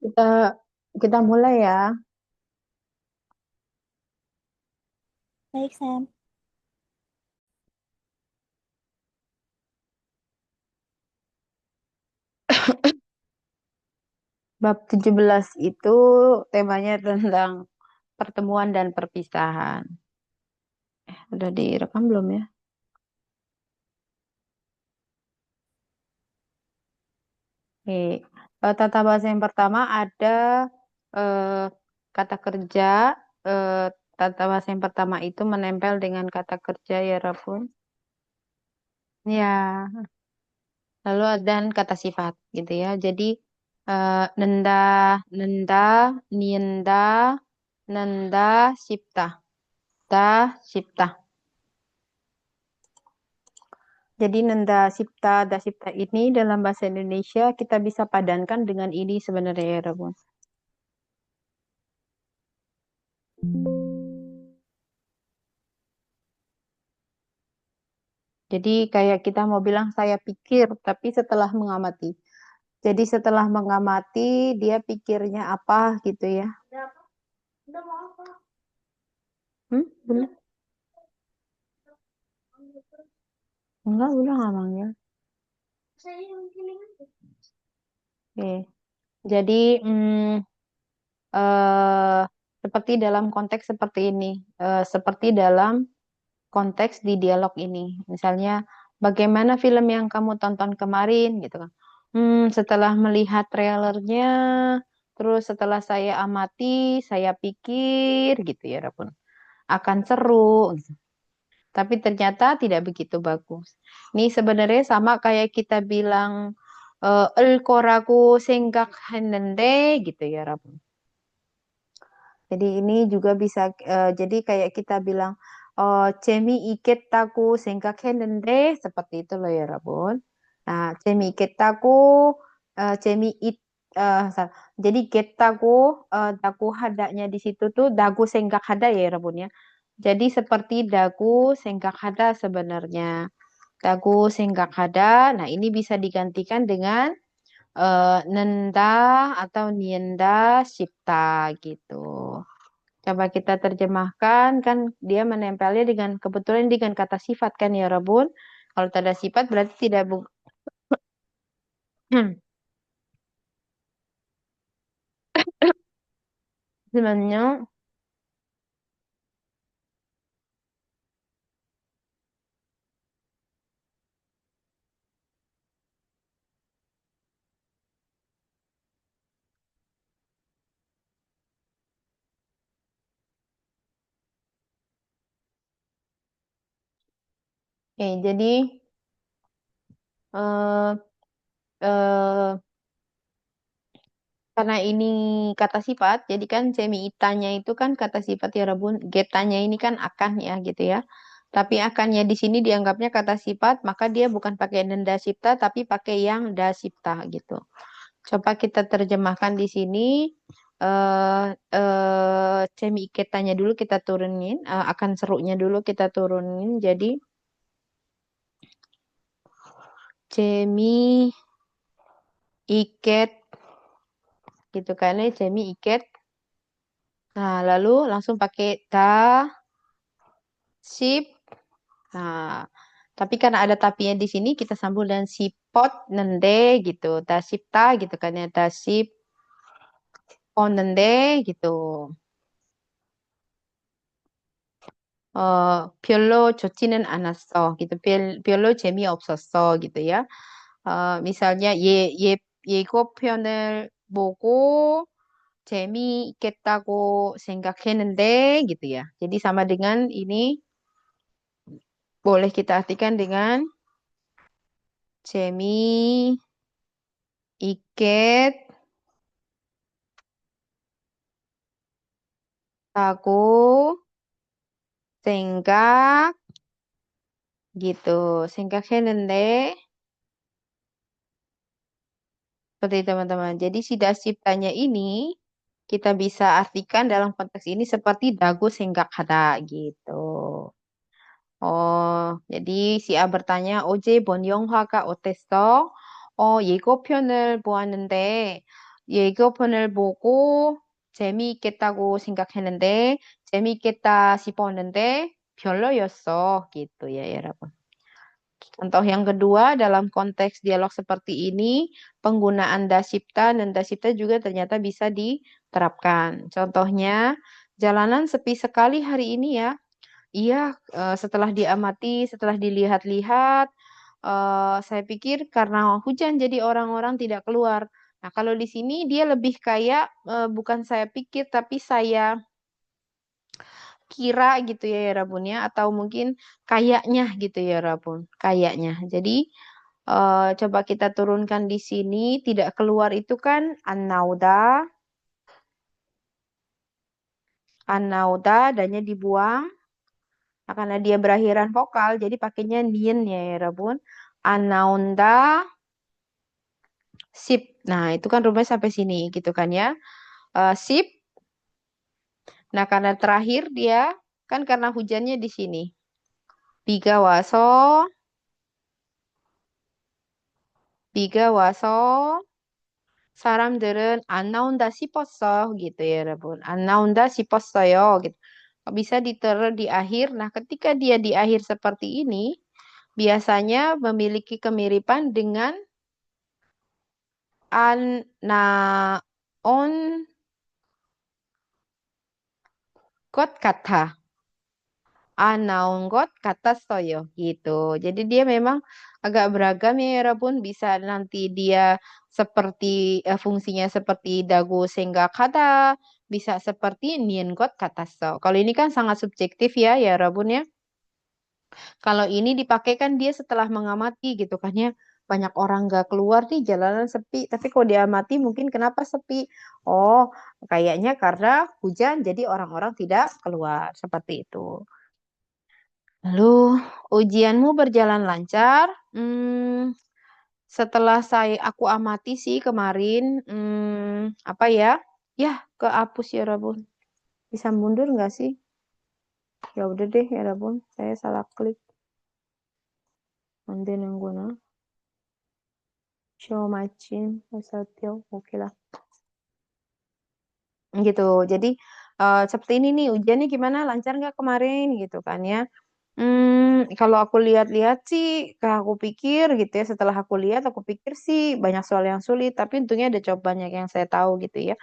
Kita kita mulai ya. Baik, Sam. Bab 17 itu temanya tentang pertemuan dan perpisahan. Udah direkam belum ya? Oke. Tata bahasa yang pertama ada eh, kata kerja. Eh, Tata bahasa yang pertama itu menempel dengan kata kerja ya, Rabun. Ya, lalu ada kata sifat gitu ya. Jadi nenda, nenda, nienda, nenda, sipta, da, sipta. Jadi Nenda Sipta Dasipta ini dalam bahasa Indonesia kita bisa padankan dengan ini sebenarnya ya Rabun. Jadi kayak kita mau bilang saya pikir, tapi setelah mengamati. Jadi setelah mengamati dia pikirnya apa gitu ya. Belum? Enggak, udah nggak manggil. Oke. Jadi eh, seperti dalam konteks seperti ini, seperti dalam konteks di dialog ini. Misalnya, bagaimana film yang kamu tonton kemarin gitu kan. Setelah melihat trailernya, terus setelah saya amati, saya pikir gitu ya, Rapun. Akan seru gitu. Tapi ternyata tidak begitu bagus. Ini sebenarnya sama kayak kita bilang koraku senggak hanende gitu ya, Rapun. Jadi ini juga bisa jadi kayak kita bilang 재미있겠다고 생각했는데 seperti itu loh ya Rabun. Nah, 재미있겠다고 재미있 jadi gettaku daku hadanya di situ tuh dagu senggak hada ya Rabun ya. Jadi seperti dagu senggak hada sebenarnya. Dagu senggak hada. Nah, ini bisa digantikan dengan nenda atau nienda sipta gitu. Coba kita terjemahkan, kan dia menempelnya dengan kebetulan dengan kata sifat kan ya Rabun. Kalau tak ada sifat berarti tidak sebenarnya. Oke, jadi eh, eh, karena ini kata sifat, jadi kan semi itanya itu kan kata sifat ya Rabun. Getanya ini kan akan ya gitu ya. Tapi akannya di sini dianggapnya kata sifat, maka dia bukan pakai nenda sipta, tapi pakai yang dasipta gitu. Coba kita terjemahkan di sini. Semi iketanya dulu kita turunin, akan serunya dulu kita turunin. Jadi semi iket gitu kan ya, semi iket. Nah, lalu langsung pakai ta, sip. Nah, tapi karena ada tapinya di sini kita sambung dengan sipot nende gitu. Dasipta gitu kan ya, dasip on nende gitu. 별로 좋지는 않았어. gitu. 별로 재미없었어. gitu ya. 미salnya 예고편을 보고 재미있겠다고 생각했는데 gitu ya. Jadi sama dengan ini boleh kita artikan dengan 재미있겠다고 생각 gitu. 생각했는데 seperti itu, teman-teman. Jadi si dasiptanya ini kita bisa artikan dalam konteks ini seperti dagu senggak hada gitu. jadi si A bertanya, 어제 본 영화가 어땠어? 예고편을 보았는데 예고편을 보고 재미있겠다고 생각했는데 재미있겠다 싶었는데 별로였어 gitu ya 여러분. Contoh yang kedua dalam konteks dialog seperti ini penggunaan dasipta dan dasipta juga ternyata bisa diterapkan. Contohnya jalanan sepi sekali hari ini ya. Iya, setelah diamati, setelah dilihat-lihat, saya pikir karena hujan jadi orang-orang tidak keluar. Nah, kalau di sini dia lebih kayak bukan saya pikir tapi saya kira gitu ya ya Rabun ya atau mungkin kayaknya gitu ya Rabun, kayaknya. Jadi coba kita turunkan di sini tidak keluar itu kan annauda, annauda adanya dibuang. Nah, karena dia berakhiran vokal, jadi pakainya nien ya, ya Rabun. Anaunda sip. Nah, itu kan rumusnya sampai sini gitu kan ya. Sip. Nah, karena terakhir dia kan karena hujannya di sini. Biga waso, biga waso. 사람들은 안 나온다 싶었어 gitu ya, 여러분. 안 나온다 싶었어요 gitu. Bisa ditaruh di akhir. Nah, ketika dia di akhir seperti ini, biasanya memiliki kemiripan dengan an naon 것 같아. Naon 것 같았어요 gitu. Jadi dia memang agak beragam ya Rabun. Bisa nanti dia seperti fungsinya seperti dagu sehingga kata, bisa seperti nien 것 같았어. Kalau ini kan sangat subjektif ya Rabun ya. Kalau ini dipakai kan dia setelah mengamati gitu kan ya. Banyak orang gak keluar nih jalanan sepi. Tapi kalau diamati mungkin kenapa sepi? Oh, kayaknya karena hujan jadi orang-orang tidak keluar. Seperti itu. Lalu ujianmu berjalan lancar. Setelah aku amati sih kemarin, apa ya? Ya, kehapus ya Rabun. Bisa mundur nggak sih? Ya udah deh ya Rabun, saya salah klik. Nanti nunggu nah. Show macin, Satyo, oke lah. Gitu. Jadi seperti ini nih ujiannya gimana? Lancar nggak kemarin gitu kan ya? Kalau aku lihat-lihat sih, kalau aku pikir gitu ya, setelah aku lihat, aku pikir sih banyak soal yang sulit, tapi untungnya ada jawabannya yang saya tahu gitu ya.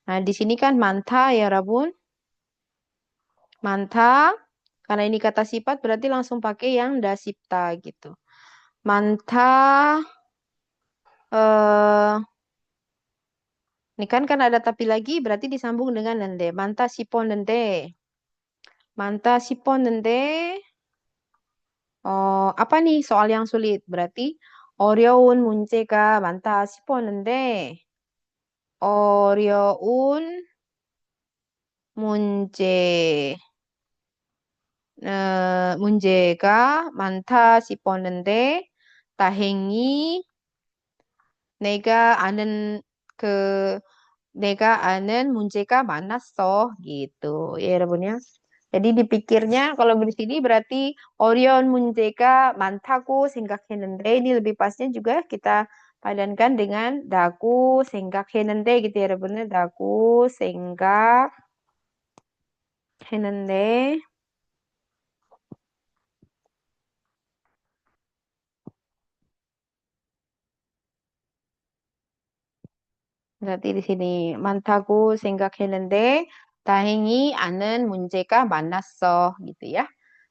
Nah, di sini kan manta ya, Rabun. Manta, karena ini kata sifat berarti langsung pakai yang dasipta gitu. Manta, eh, ini kan ada tapi lagi, berarti disambung dengan nende. Manta sipon nende. Manta sipon nende. Oh, apa nih soal yang sulit? Berarti 어려운 문제가 많다 싶었는데 어려운 문제 문제가 많다 싶었는데 다행히 내가 아는 그 내가 anen 문제가 많았어 gitu ya 여러분 ya. Jadi dipikirnya kalau di sini berarti Orion 문제가 많다고 생각했는데 ini lebih pasnya juga kita padankan dengan daku 생각했는데 gitu ya 여러분 ya. daku 생각했는데 berarti di sini 많다고 생각했는데 다행히 아는 문제가 많았어 gitu ya.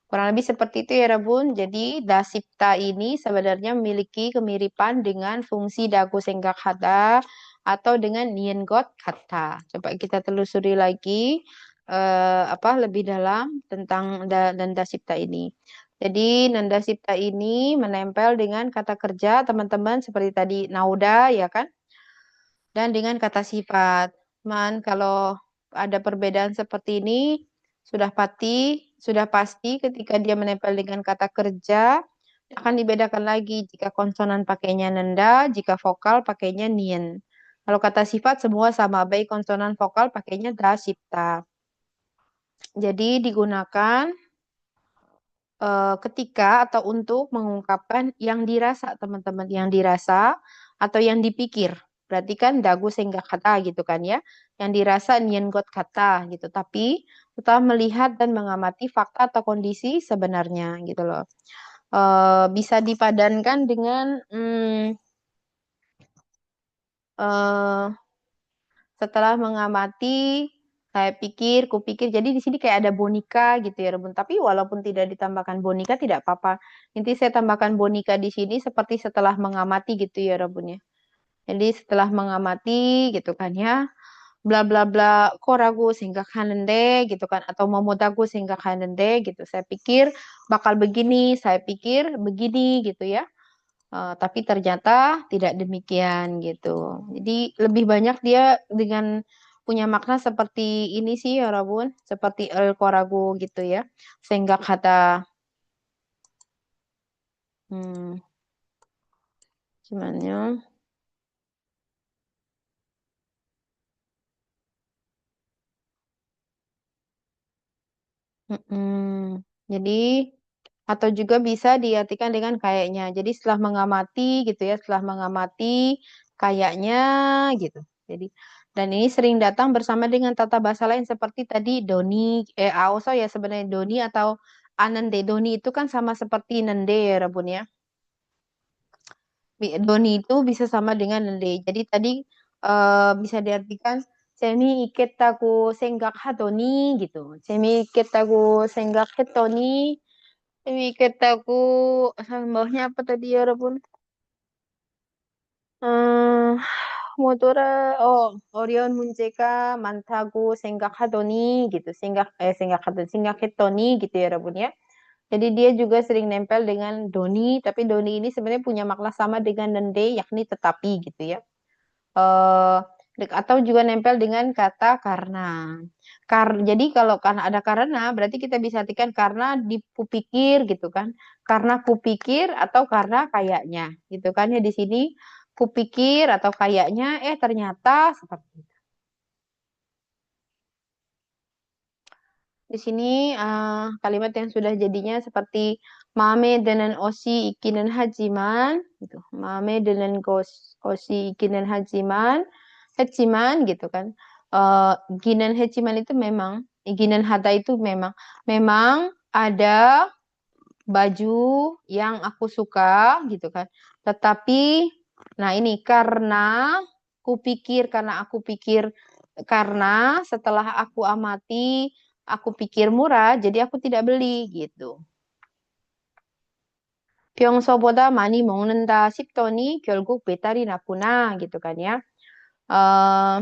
Kurang lebih seperti itu ya Rabun. Jadi dasipta ini sebenarnya memiliki kemiripan dengan fungsi dagu senggak kata atau dengan niengot kata. Coba kita telusuri lagi apa lebih dalam tentang nanda sipta ini. Jadi nanda sipta ini menempel dengan kata kerja teman-teman seperti tadi nauda ya kan? Dan dengan kata sifat. Kalau ada perbedaan seperti ini, sudah pasti ketika dia menempel dengan kata kerja, akan dibedakan lagi jika konsonan pakainya nenda, jika vokal pakainya nien. Kalau kata sifat semua sama, baik konsonan vokal pakainya da, sipta. Jadi digunakan ketika atau untuk mengungkapkan yang dirasa, teman-teman, yang dirasa atau yang dipikir. Berarti kan dagu senggak kata gitu kan ya. Yang dirasa niengot kata gitu. Tapi setelah melihat dan mengamati fakta atau kondisi sebenarnya gitu loh. Bisa dipadankan dengan eh, setelah mengamati, saya pikir, kupikir. Jadi di sini kayak ada boneka gitu ya, Rebun. Tapi walaupun tidak ditambahkan boneka tidak apa-apa. Inti saya tambahkan boneka di sini seperti setelah mengamati gitu ya, Rebun ya. Jadi setelah mengamati gitu kan ya, bla bla bla koragu sehingga kanende gitu kan atau momodagu sehingga kanende gitu. Saya pikir bakal begini, saya pikir begini gitu ya. Tapi ternyata tidak demikian gitu. Jadi lebih banyak dia dengan punya makna seperti ini sih ya Rabun, seperti el koragu gitu ya. Sehingga kata hmm, gimana? Mm-mm. Jadi atau juga bisa diartikan dengan kayaknya. Jadi setelah mengamati gitu ya, setelah mengamati kayaknya gitu. Jadi dan ini sering datang bersama dengan tata bahasa lain seperti tadi doni, also ya sebenarnya doni atau anande. Doni itu kan sama seperti nende ya Rabun ya. Doni itu bisa sama dengan nende. Jadi tadi bisa diartikan semi iketaku senggak hadoni gitu. Semi iketaku senggak hetoni. Semi iketaku bawahnya apa tadi ya Rabun? 음, 뭐더라, 어려운 문제가 많다고 생각하더니, gitu. 생각했더니, gitu ya, Rabun ya. Jadi dia juga sering nempel dengan doni, tapi doni ini sebenarnya punya makna sama dengan nende, yakni tetapi, gitu ya. eh atau juga nempel dengan kata karena. Jadi kalau karena ada karena, berarti kita bisa artikan karena dipikir gitu kan. Karena kupikir atau karena kayaknya gitu kan ya di sini kupikir atau kayaknya ternyata seperti itu. Di sini kalimat yang sudah jadinya seperti mame dengan osi ikinan hajiman gitu. Mame dengan osi ikinan hajiman gitu kan. Eh ginan hajiman itu memang ginan hata itu memang ada baju yang aku suka gitu kan. Tetapi nah ini karena aku pikir karena setelah aku amati aku pikir murah jadi aku tidak beli gitu. 평소보다 많이 먹는다 싶더니 결국 배탈이 났구나 gitu kan ya. Eh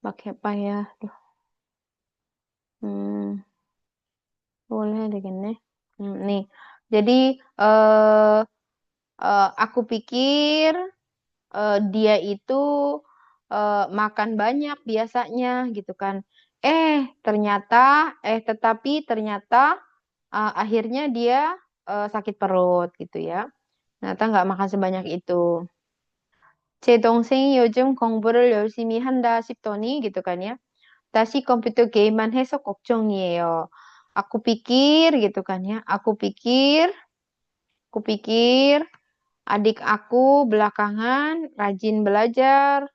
pakai apa ya? Duh, hmm, boleh deh gini. Nih. Jadi eh aku pikir dia itu makan banyak biasanya gitu kan. Ternyata, tetapi ternyata akhirnya dia sakit perut gitu ya. Ternyata nggak makan sebanyak itu. 제 동생이 요즘 공부를 열심히 한다 싶더니 gitu kan ya. 다시 컴퓨터 게임만 해서 걱정이에요. Aku pikir gitu kan ya. Aku pikir adik aku belakangan rajin belajar.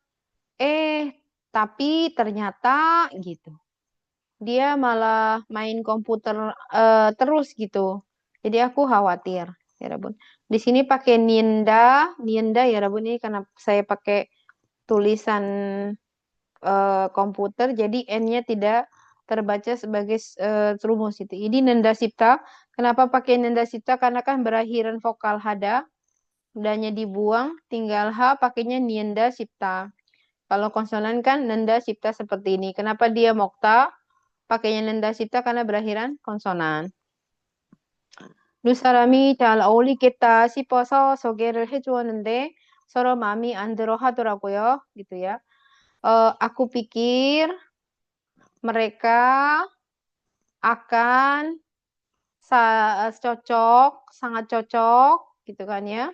Eh, tapi ternyata gitu. Dia malah main komputer terus gitu. Jadi aku khawatir, ya Rabun. Di sini pakai Nienda ya Rabun ini karena saya pakai tulisan komputer, jadi N-nya tidak terbaca sebagai rumus itu. Ini Nenda Sipta. Kenapa pakai Nenda Sipta? Karena kan berakhiran vokal hada, udahnya dibuang, tinggal H pakainya Nienda Sipta. Kalau konsonan kan Nenda Sipta seperti ini. Kenapa dia Mokta? Pakainya Nenda Sipta karena berakhiran konsonan. 두 사람이 잘 어울리겠다 싶어서 소개를 해주었는데 서로 마음이 안 들어 하더라고요. gitu ya. Aku pikir mereka akan sangat cocok gitu kan ya.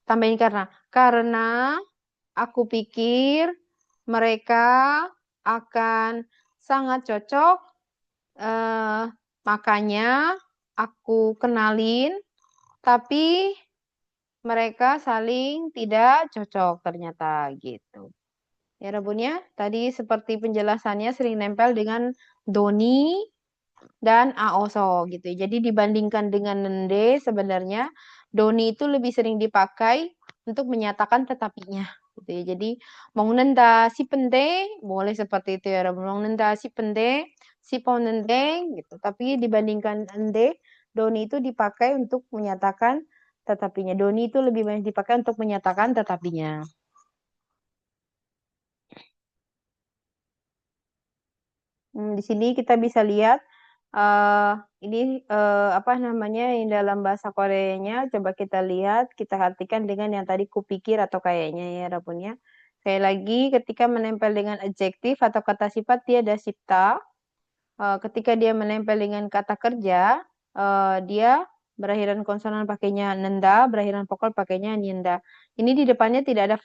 Tambahin karena aku pikir mereka akan sangat cocok makanya aku kenalin tapi mereka saling tidak cocok ternyata gitu. Ya Rabun ya, tadi seperti penjelasannya sering nempel dengan doni dan aoso gitu. Jadi dibandingkan dengan nende sebenarnya doni itu lebih sering dipakai untuk menyatakan tetapinya gitu ya. Jadi mau nenda si pende boleh seperti itu ya. Mau nenda si pende, si ponendeng gitu. Tapi dibandingkan nende, doni itu dipakai untuk menyatakan tetapinya. Doni itu lebih banyak dipakai untuk menyatakan tetapinya. Di sini kita bisa lihat eh ini apa namanya yang dalam bahasa Koreanya. Coba kita lihat, kita artikan dengan yang tadi kupikir atau kayaknya ya Rabun ya. Sekali lagi, ketika menempel dengan adjektif atau kata sifat dia ada sifta. Ketika dia menempel dengan kata kerja, dia berakhiran konsonan pakainya nenda, berakhiran vokal pakainya nyenda. Ini di depannya tidak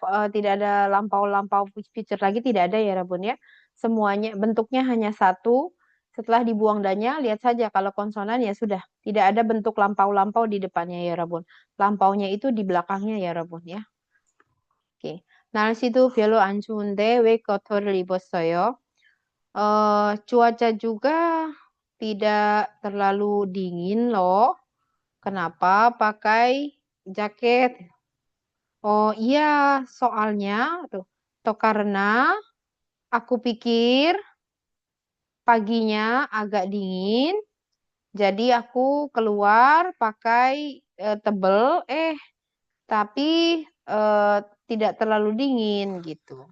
ada lampau-lampau feature lagi, tidak ada ya Rabun ya. Semuanya bentuknya hanya satu. Setelah dibuang danya, lihat saja kalau konsonan ya sudah tidak ada bentuk lampau-lampau di depannya ya Rabun. Lampaunya itu di belakangnya ya Rabun ya. Oke. 날씨도 별로 안 좋은데 왜 거털을 입었어요? Cuaca juga tidak terlalu dingin loh. Kenapa pakai jaket? Oh iya, soalnya tuh, atau karena aku pikir paginya agak dingin, jadi aku keluar pakai tebel. Tapi eh, tidak terlalu dingin gitu.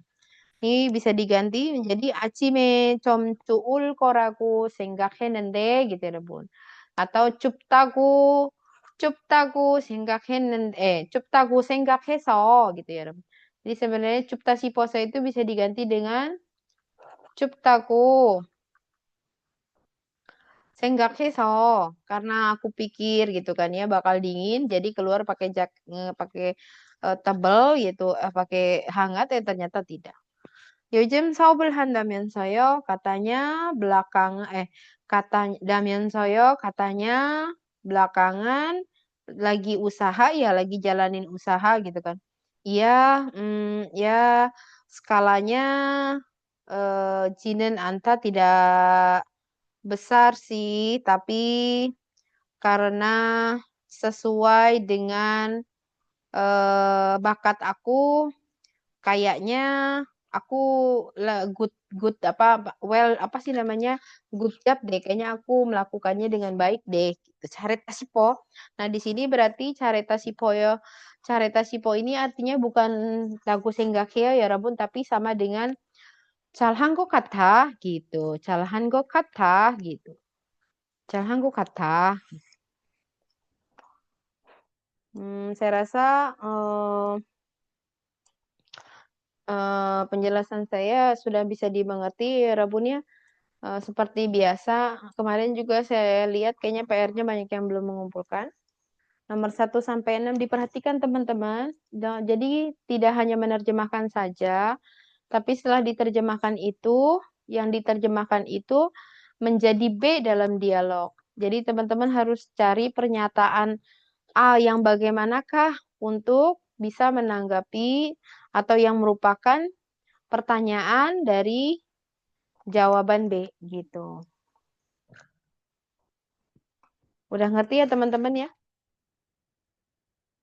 Ini bisa diganti menjadi 아침에 좀 추울 거라고 생각했는데 gitu ya Bun. Atau 춥다고 생각해서 gitu ya Bun. Jadi sebenarnya 춥다 싶어서 itu bisa diganti dengan 춥다고 생각해서 karena aku pikir gitu kan ya bakal dingin jadi keluar pakai tebal gitu pakai hangat ternyata tidak. 요즘 사업을 한다면서요? katanya belakangan lagi usaha ya, lagi jalanin usaha gitu kan. Iya, ya skalanya Jinen Anta tidak besar sih, tapi karena sesuai dengan bakat aku, kayaknya aku good good well apa sih namanya good job deh kayaknya aku melakukannya dengan baik deh gitu. Careta sipo. Nah di sini berarti careta sipo ya. Careta sipo ini artinya bukan lagu senggakeo ya Rabun tapi sama dengan calhango kata gitu. Calhango kata gitu. Calhango kata. Saya rasa penjelasan saya sudah bisa dimengerti ya Rabun ya. Seperti biasa, kemarin juga saya lihat kayaknya PR-nya banyak yang belum mengumpulkan. Nomor 1 sampai 6 diperhatikan teman-teman. Jadi tidak hanya menerjemahkan saja, tapi setelah diterjemahkan itu, yang diterjemahkan itu menjadi B dalam dialog. Jadi teman-teman harus cari pernyataan A yang bagaimanakah untuk bisa menanggapi atau yang merupakan pertanyaan dari jawaban B gitu. Udah ngerti ya teman-teman ya?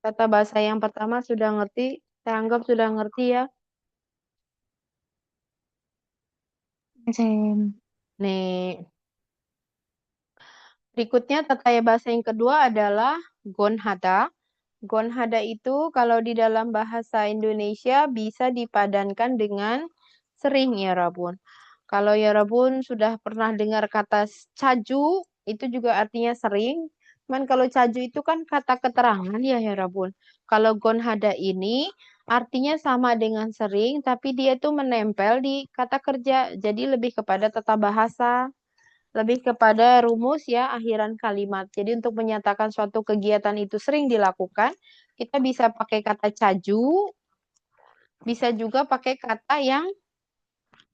Kata bahasa yang pertama sudah ngerti, saya anggap sudah ngerti ya. 쌤, Nih, berikutnya tata bahasa yang kedua adalah gonhada. Gonhada itu kalau di dalam bahasa Indonesia bisa dipadankan dengan sering ya Rabun. Kalau ya Rabun sudah pernah dengar kata caju, itu juga artinya sering. Cuman kalau caju itu kan kata keterangan ya Rabun. Kalau gonhada ini artinya sama dengan sering, tapi dia tuh menempel di kata kerja. Jadi lebih kepada tata bahasa, lebih kepada rumus ya akhiran kalimat. Jadi untuk menyatakan suatu kegiatan itu sering dilakukan, kita bisa pakai kata caju, bisa juga pakai kata yang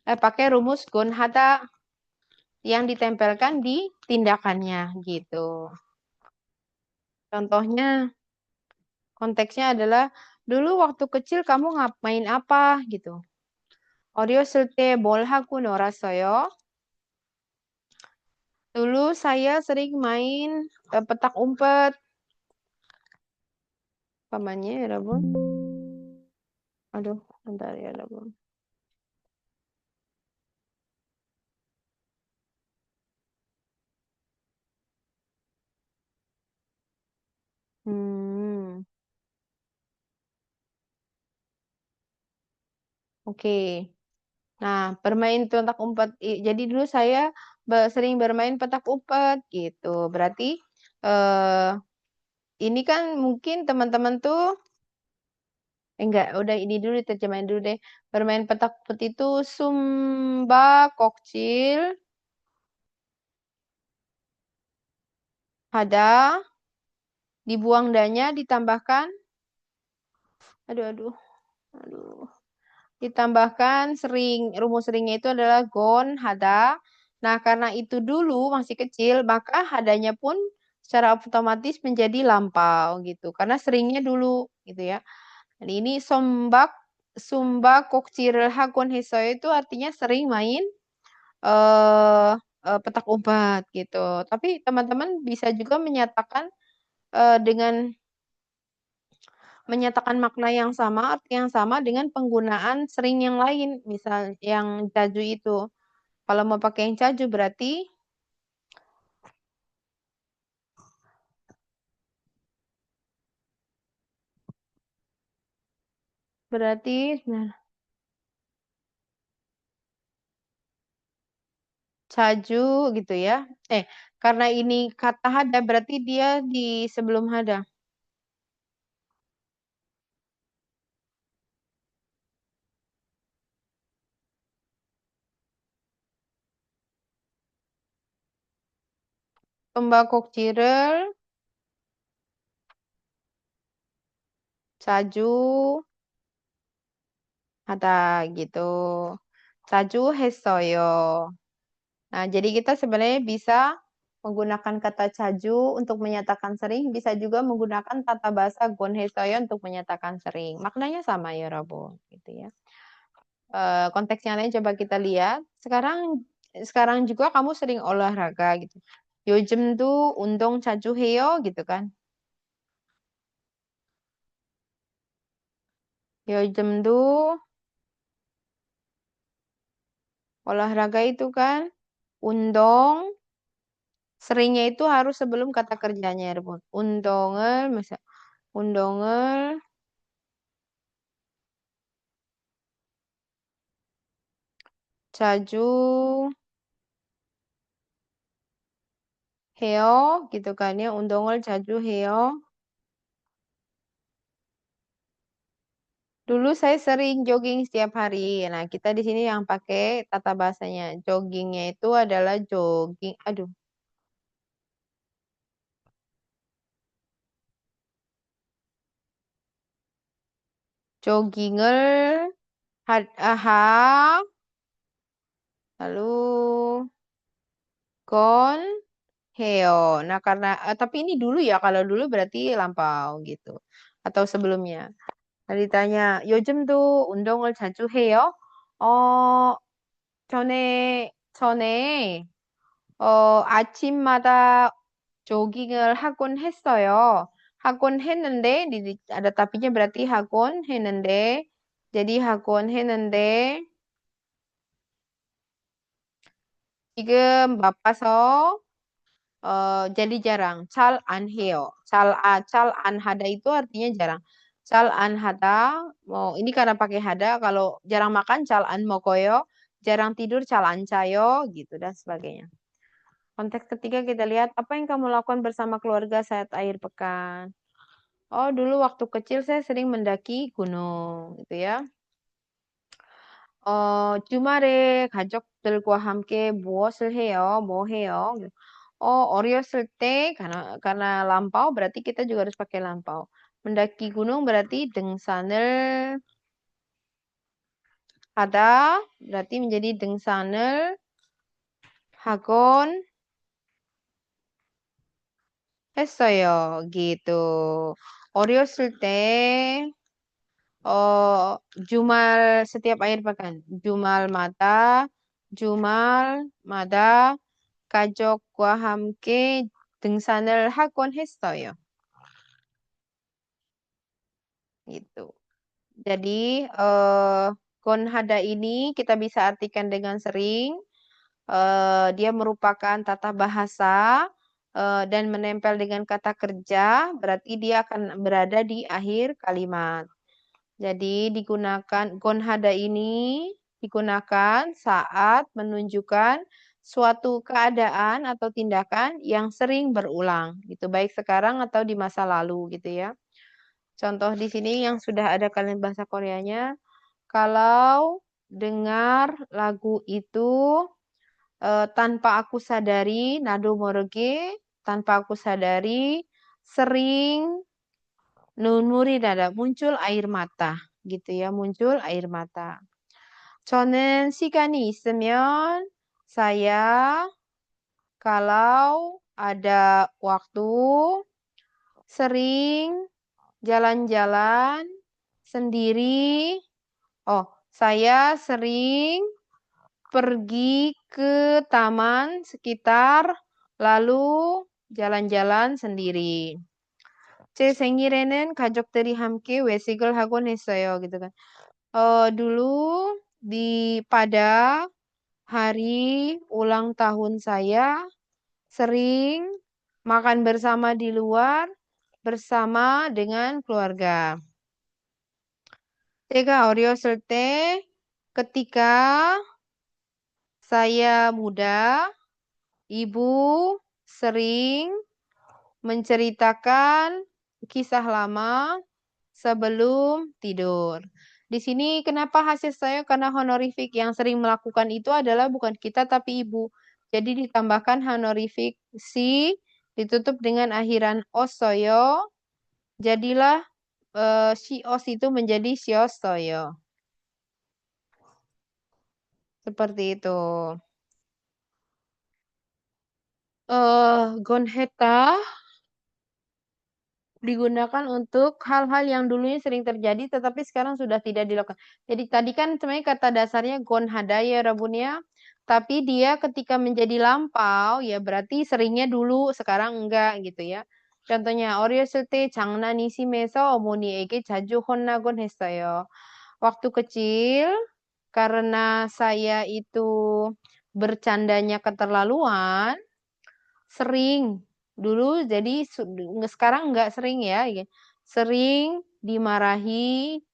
pakai rumus gonhada yang ditempelkan di tindakannya gitu. Contohnya Konteksnya adalah dulu waktu kecil kamu ngapain apa gitu. 어렸을 때 뭘 하고 놀았어요? Dulu saya sering main petak umpet. Pamannya ya, Rabun? Aduh, bentar ya, Rabun. Hmm, oke. Nah, bermain petak umpet. Jadi dulu saya sering bermain petak umpet gitu. Berarti eh ini kan mungkin teman-teman tuh enggak, udah ini dulu terjemahin dulu deh. Bermain petak umpet itu sumba kokcil ada dibuang danya ditambahkan aduh aduh aduh ditambahkan sering, rumus seringnya itu adalah gon, hada. Nah, karena itu dulu masih kecil, maka hadanya pun secara otomatis menjadi lampau gitu. Karena seringnya dulu gitu ya. Dan ini sumba kokcirel hakon hesoyo itu artinya sering main eh petak umpet gitu. Tapi teman-teman bisa juga menyatakan dengan menyatakan makna yang sama, arti yang sama dengan penggunaan sering yang lain. Misal yang jaju itu. Kalau mau pakai yang jaju berarti nah, jaju gitu ya. Karena ini kata hada berarti dia di sebelum hada. Pembakok cirel, jaju, hada gitu. Jaju hesoyo. Nah, jadi kita sebenarnya bisa menggunakan kata caju untuk menyatakan sering, bisa juga menggunakan tata bahasa gonhesoyo untuk menyatakan sering. Maknanya sama ya, Rabo, gitu ya. Konteks yang lain coba kita lihat. Sekarang juga kamu sering olahraga gitu. 요즘 tuh 운동 자주 해요 gitu kan. 요즘 tuh olahraga itu kan 운동 seringnya itu harus sebelum kata kerjanya ya, Rabo. misal 운동을 자주 해요 gitu kan ya. 운동을 자주 해요. Dulu saya sering jogging setiap hari. Nah, kita di sini yang pakai tata bahasanya. Joggingnya itu adalah jogging. Aduh, jogging을 aha, lalu 건 해요. Nah, karena tapi ini dulu ya. Kalau dulu berarti lampau gitu. Atau sebelumnya. Nah, ditanya, 요즘 도 운동을 자주 해요? 어, 전에 아침마다 조깅을 하곤 했어요. 하곤 했는데, ada tapinya berarti 하곤 했는데, jadi 하곤 했는데, 지금 바빠서, jadi jarang. 잘 안 해요. 잘 안 하다 itu artinya jarang. 잘 안 하다, ini karena pakai hada, kalau jarang makan, 잘 안 먹어요. Jarang tidur, 잘 안 자요, gitu, dan sebagainya. Konteks ketiga kita lihat apa yang kamu lakukan bersama keluarga saat akhir pekan. Oh, dulu waktu kecil saya sering mendaki gunung, gitu ya. 주말에 가족들과 함께 무엇을 해요? 뭐 해요? 어렸을 때 karena lampau berarti kita juga harus pakai lampau. Mendaki gunung berarti 등산을 하다 berarti menjadi 등산을 하곤 했어요. gitu. 어렸을 때, 주말 setiap akhir pekan. 주말마다 가족과 함께 등산을 하곤 했어요. Gitu. Jadi, gonhada ini kita bisa artikan dengan sering. Dia merupakan tata bahasa dan menempel dengan kata kerja, berarti dia akan berada di akhir kalimat. Jadi digunakan gonhada ini digunakan saat menunjukkan suatu keadaan atau tindakan yang sering berulang, gitu, baik sekarang atau di masa lalu, gitu ya. Contoh di sini yang sudah ada kalian bahasa Koreanya, kalau dengar lagu itu tanpa aku sadari, nado moreге, tanpa aku sadari, sering 눈물이 nada, muncul air mata, gitu ya, muncul air mata. 저는 시간이 있으면 saya kalau ada waktu sering jalan-jalan sendiri. Oh, saya sering pergi ke taman sekitar lalu jalan-jalan sendiri. 제 생일에는 가족들이 함께 외식을 하곤 했어요. gitu kan. Dulu pada hari ulang tahun saya sering makan bersama di luar bersama dengan keluarga. 제가 어렸을 때 ketika saya muda, ibu sering menceritakan kisah lama sebelum tidur. Di sini kenapa hasil saya karena honorific yang sering melakukan itu adalah bukan kita tapi ibu. Jadi ditambahkan honorific si ditutup dengan akhiran osoyo. Jadilah sios itu menjadi siosoyo. Seperti itu. Gonheta digunakan untuk hal-hal yang dulunya sering terjadi tetapi sekarang sudah tidak dilakukan. Jadi tadi kan sebenarnya kata dasarnya gonhada ya Rabun ya. Tapi dia ketika menjadi lampau ya berarti seringnya dulu sekarang enggak gitu ya. Contohnya 어렸을 때 장난이 심해서 어머니에게 자주 혼나곤 했어요. Waktu kecil karena saya itu bercandanya keterlaluan sering dulu jadi sekarang nggak sering ya, sering dimarahi.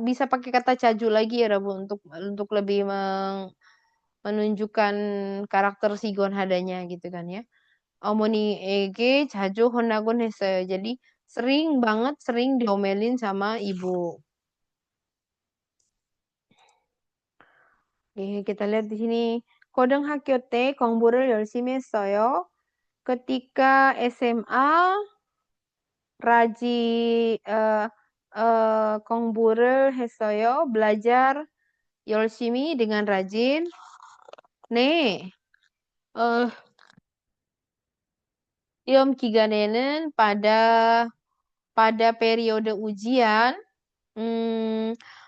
Bisa pakai kata caju lagi ya Rabu untuk lebih menunjukkan karakter si gonhadanya gitu kan ya. 어머니에게 자주 혼나곤 했어요. Jadi sering banget sering diomelin sama ibu. Kita lihat di sini. 고등학교 때 공부를 열심히 했어요. Ketika SMA rajin 공부를 했어요. Belajar 열심히 dengan rajin. 네. 시험 기간에는 pada periode ujian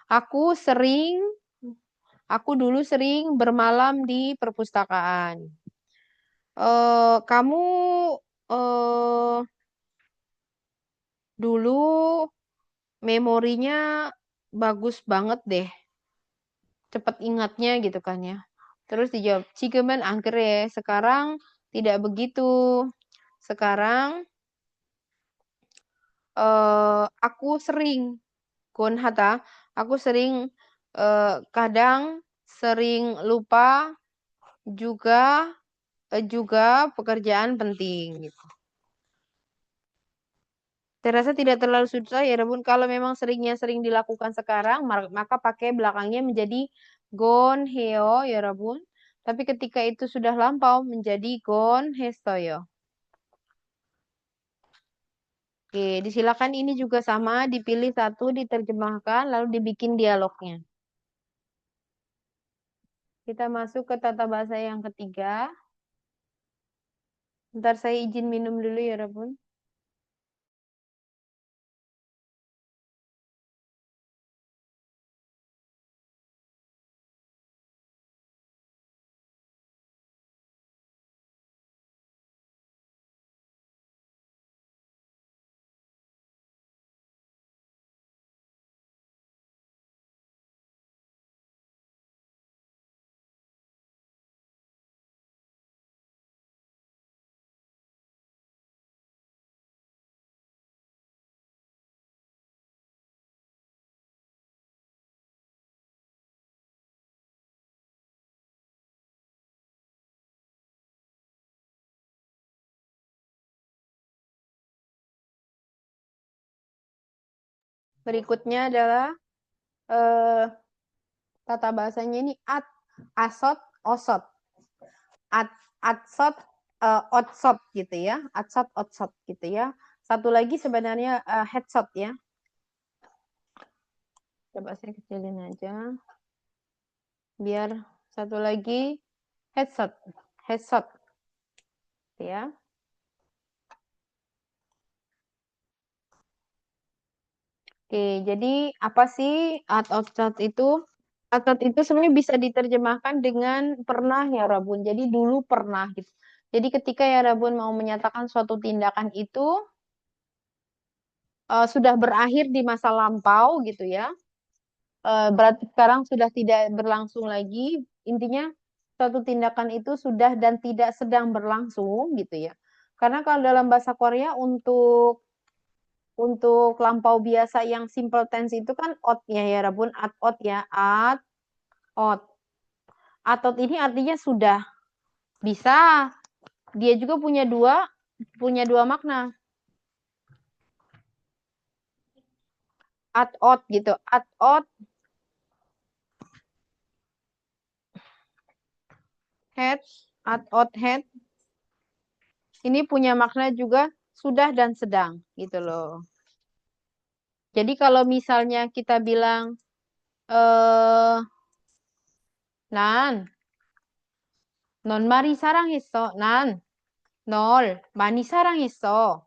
aku dulu sering bermalam di perpustakaan. Kamu dulu memorinya bagus banget deh. Cepat ingatnya gitu kan ya. Terus dijawab, 지금은 안 그래. Sekarang tidak begitu. Sekarang aku sering gonhata, aku sering kadang sering lupa juga pekerjaan penting gitu. Terasa tidak terlalu susah ya Rebun. Kalau memang seringnya sering dilakukan sekarang, maka pakai belakangnya menjadi gon heo ya Rebun. Tapi ketika itu sudah lampau menjadi gon hestoyo. Oke, disilakan ini juga sama, dipilih satu, diterjemahkan, lalu dibikin dialognya. Kita masuk ke tata bahasa yang ketiga. Ntar saya izin minum dulu ya Rebun. Berikutnya adalah eh, tata bahasanya ini asot, osot. Atsot, otsot gitu ya. Atsot, otsot gitu ya. Satu lagi sebenarnya headshot ya. Coba saya kecilin aja. Biar satu lagi headshot. Headshot ya. Oke, jadi apa sih otsot itu? Otsot itu sebenarnya bisa diterjemahkan dengan pernah ya Rabun. Jadi dulu pernah gitu. Jadi ketika ya Rabun mau menyatakan suatu tindakan itu sudah berakhir di masa lampau gitu ya. Berarti sekarang sudah tidak berlangsung lagi. Intinya suatu tindakan itu sudah dan tidak sedang berlangsung gitu ya. Karena kalau dalam bahasa Korea untuk lampau biasa yang simple tense itu kan ot ya Rabun, at ot ya, at ot. Atot ini artinya sudah bisa. Dia juga punya dua makna. At ot gitu. At ot head, at ot head. Ini punya makna juga sudah dan sedang gitu loh. Jadi kalau misalnya kita bilang eh nan non mari sarang했어. Nan nol mani sarang했어.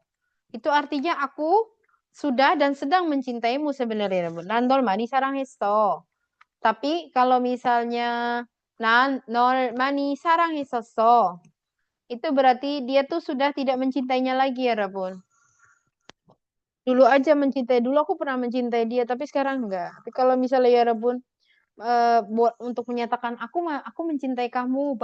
Itu artinya aku sudah dan sedang mencintaimu sebenarnya. Nan nol mani sarang했어. Tapi kalau misalnya nan nol mani sarang했었어. Itu berarti dia tuh sudah tidak mencintainya lagi ya Rabun. Dulu aja mencintai, dulu aku pernah mencintai dia, tapi sekarang enggak. Tapi kalau misalnya ya Rabun, buat untuk menyatakan aku mencintai kamu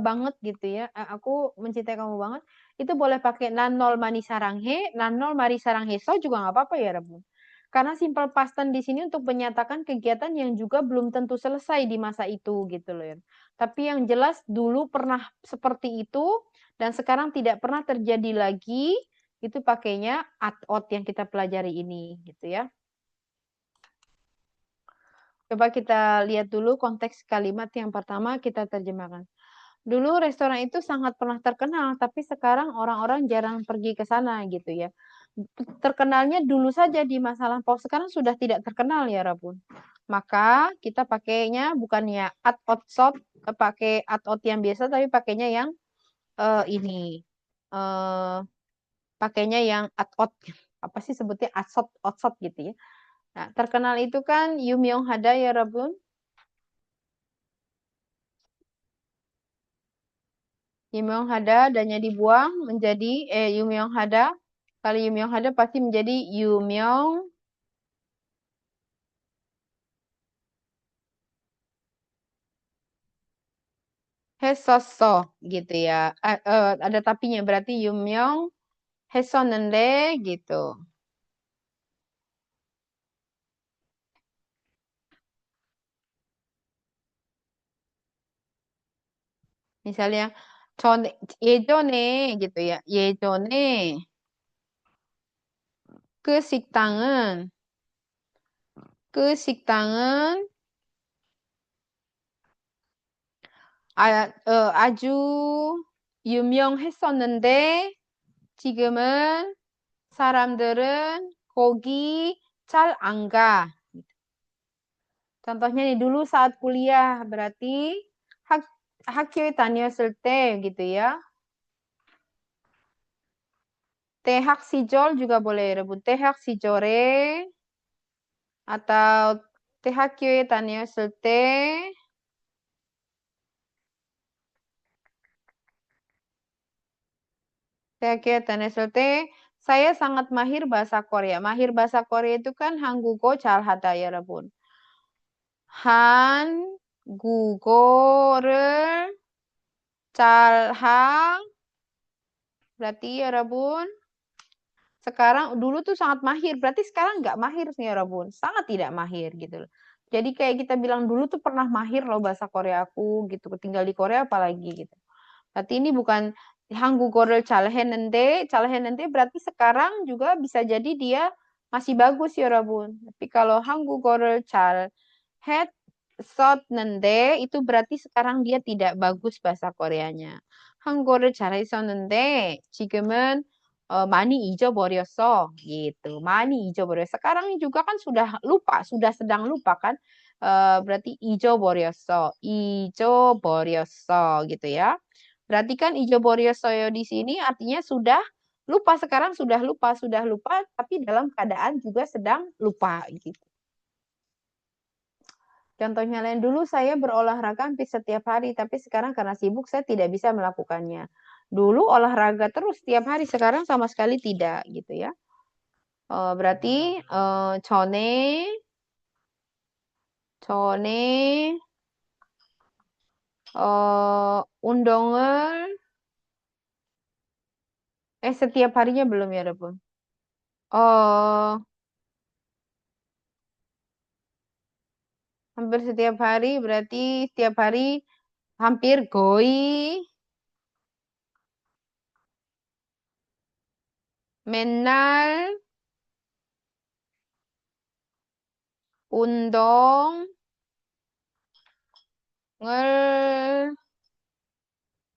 banget gitu ya, aku mencintai kamu banget, itu boleh pakai nanol mani saranghe, nanol mari saranghe so juga nggak apa-apa ya Rabun. Karena simple past tense di sini untuk menyatakan kegiatan yang juga belum tentu selesai di masa itu gitu loh ya. Tapi yang jelas dulu pernah seperti itu dan sekarang tidak pernah terjadi lagi, itu pakainya at-ot yang kita pelajari ini gitu ya. Coba kita lihat dulu konteks kalimat yang pertama kita terjemahkan. Dulu restoran itu sangat pernah terkenal, tapi sekarang orang-orang jarang pergi ke sana gitu ya. Terkenalnya dulu saja di masa lampau, sekarang sudah tidak terkenal ya Rabun. Maka kita pakainya bukannya at-ot shop, pakai at-ot yang biasa, tapi pakainya yang ini. Eh, pakainya yang at-ot. Apa sih sebutnya at-shot, at-shot gitu ya. Nah, terkenal itu kan Yumyong Hada ya Rabun. Yumyong Hada dannya dibuang menjadi Yumyong Hada. Kalau Yumyong Hada pasti menjadi Yumyong Hesoso gitu ya. Ada tapinya berarti Yumyong Hesonende gitu. Misalnya 전 예전에 gitu ya. 예전에 그 식당은 그 식당은 아주 유명했었는데 지금은 사람들은 거기 잘 안 가. Contohnya nih dulu saat kuliah berarti hak 학교에 다녔을 때 gitu ya. 대학 시절 juga boleh rebut 대학 시절에 atau 대학교에 다녔을 때 대학교에 다녔을 때 saya sangat mahir bahasa Korea. Mahir bahasa Korea itu kan 한국어 잘하다 여러분. 한국어를 잘하 berarti ya Rabun sekarang dulu tuh sangat mahir berarti sekarang nggak mahir sih ya Rabun sangat tidak mahir gitu loh. Jadi kayak kita bilang dulu tuh pernah mahir loh bahasa Korea aku gitu tinggal di Korea apalagi gitu. Berarti ini bukan 한국어를 잘했는데 berarti sekarang juga bisa jadi dia masih bagus ya Rabun. Tapi kalau 한국어를 잘 했었는데 itu berarti sekarang dia tidak bagus bahasa Koreanya. 한국어를 잘했었는데 지금은 많이 잊어버렸어 gitu. 많이 잊어버렸어. Sekarang juga kan sudah lupa, sudah sedang lupa kan. Berarti 잊어버렸어. 잊어버렸어 gitu ya. Berarti kan 잊어버렸어요 di sini artinya sudah lupa, sekarang sudah lupa, tapi dalam keadaan juga sedang lupa gitu. Contohnya lain, dulu saya berolahraga hampir setiap hari, tapi sekarang karena sibuk saya tidak bisa melakukannya. Dulu olahraga terus setiap hari, sekarang sama sekali tidak gitu ya. Berarti 전에 전에 운동을 setiap harinya belum ya, Rebun? Oh, hampir setiap hari berarti setiap hari hampir goi 맨날 운동을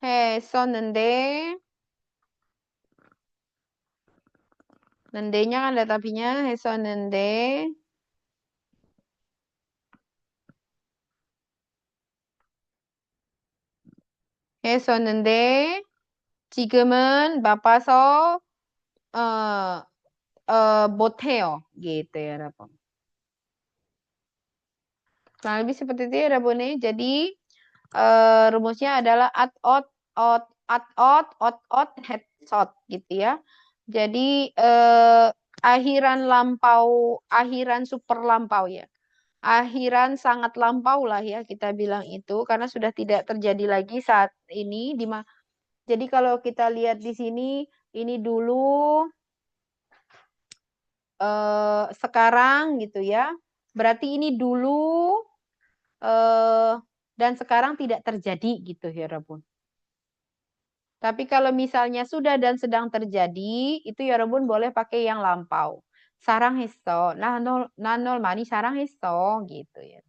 했었는데, 는데nya kan ada tapinya, 했었는데, 지금은 바빠서, 어, 못해요. Gitu ya, Rabun. Nah, lebih seperti itu ya, Rabun. Jadi, rumusnya adalah at-ot, headshot gitu ya. Jadi akhiran super lampau ya. Akhiran sangat lampau lah ya kita bilang itu karena sudah tidak terjadi lagi saat ini jadi kalau kita lihat di sini ini dulu sekarang gitu ya. Berarti ini dulu eh, dan sekarang tidak terjadi gitu ya Rabun. Tapi kalau misalnya sudah dan sedang terjadi, itu ya Rebun boleh pakai yang lampau. Sarang heso, nanol mani sarang heso gitu ya.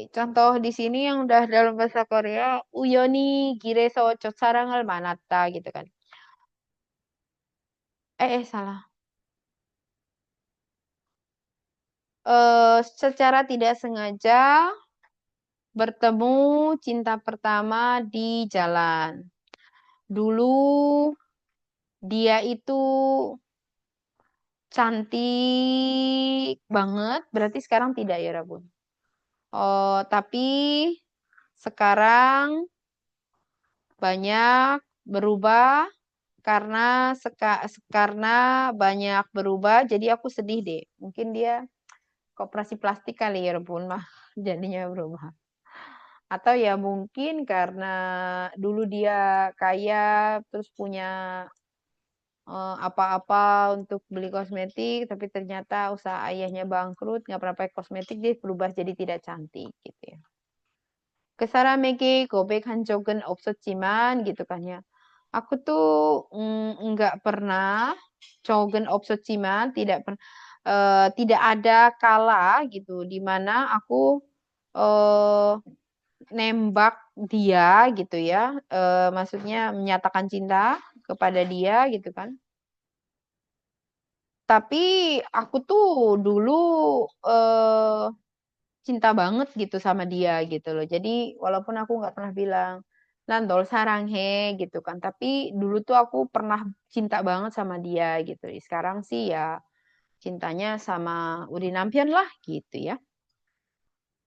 Contoh di sini yang udah dalam bahasa Korea, uyoni gireso sarangal manata gitu kan. Salah. Secara tidak sengaja bertemu cinta pertama di jalan. Dulu dia itu cantik banget, berarti sekarang tidak ya, Rabun? Oh, tapi sekarang banyak berubah karena banyak berubah, jadi aku sedih deh. Mungkin dia koperasi plastik kali ya, Rabun mah jadinya berubah. Atau ya mungkin karena dulu dia kaya terus punya apa-apa untuk beli kosmetik, tapi ternyata usaha ayahnya bangkrut, nggak pernah pakai kosmetik, dia berubah jadi tidak cantik gitu ya. Ke 사람에게 고백한 적은 없었지만 gitu kan ya. Aku tuh nggak pernah 적은 없었지만 tidak ada kala gitu di mana aku eh, nembak dia gitu ya. Maksudnya menyatakan cinta kepada dia gitu kan. Tapi aku tuh dulu eh, cinta banget gitu sama dia gitu loh. Jadi walaupun aku nggak pernah bilang Nandol saranghe gitu kan. Tapi dulu tuh aku pernah cinta banget sama dia gitu. Sekarang sih ya cintanya sama Udi Nampion lah gitu ya.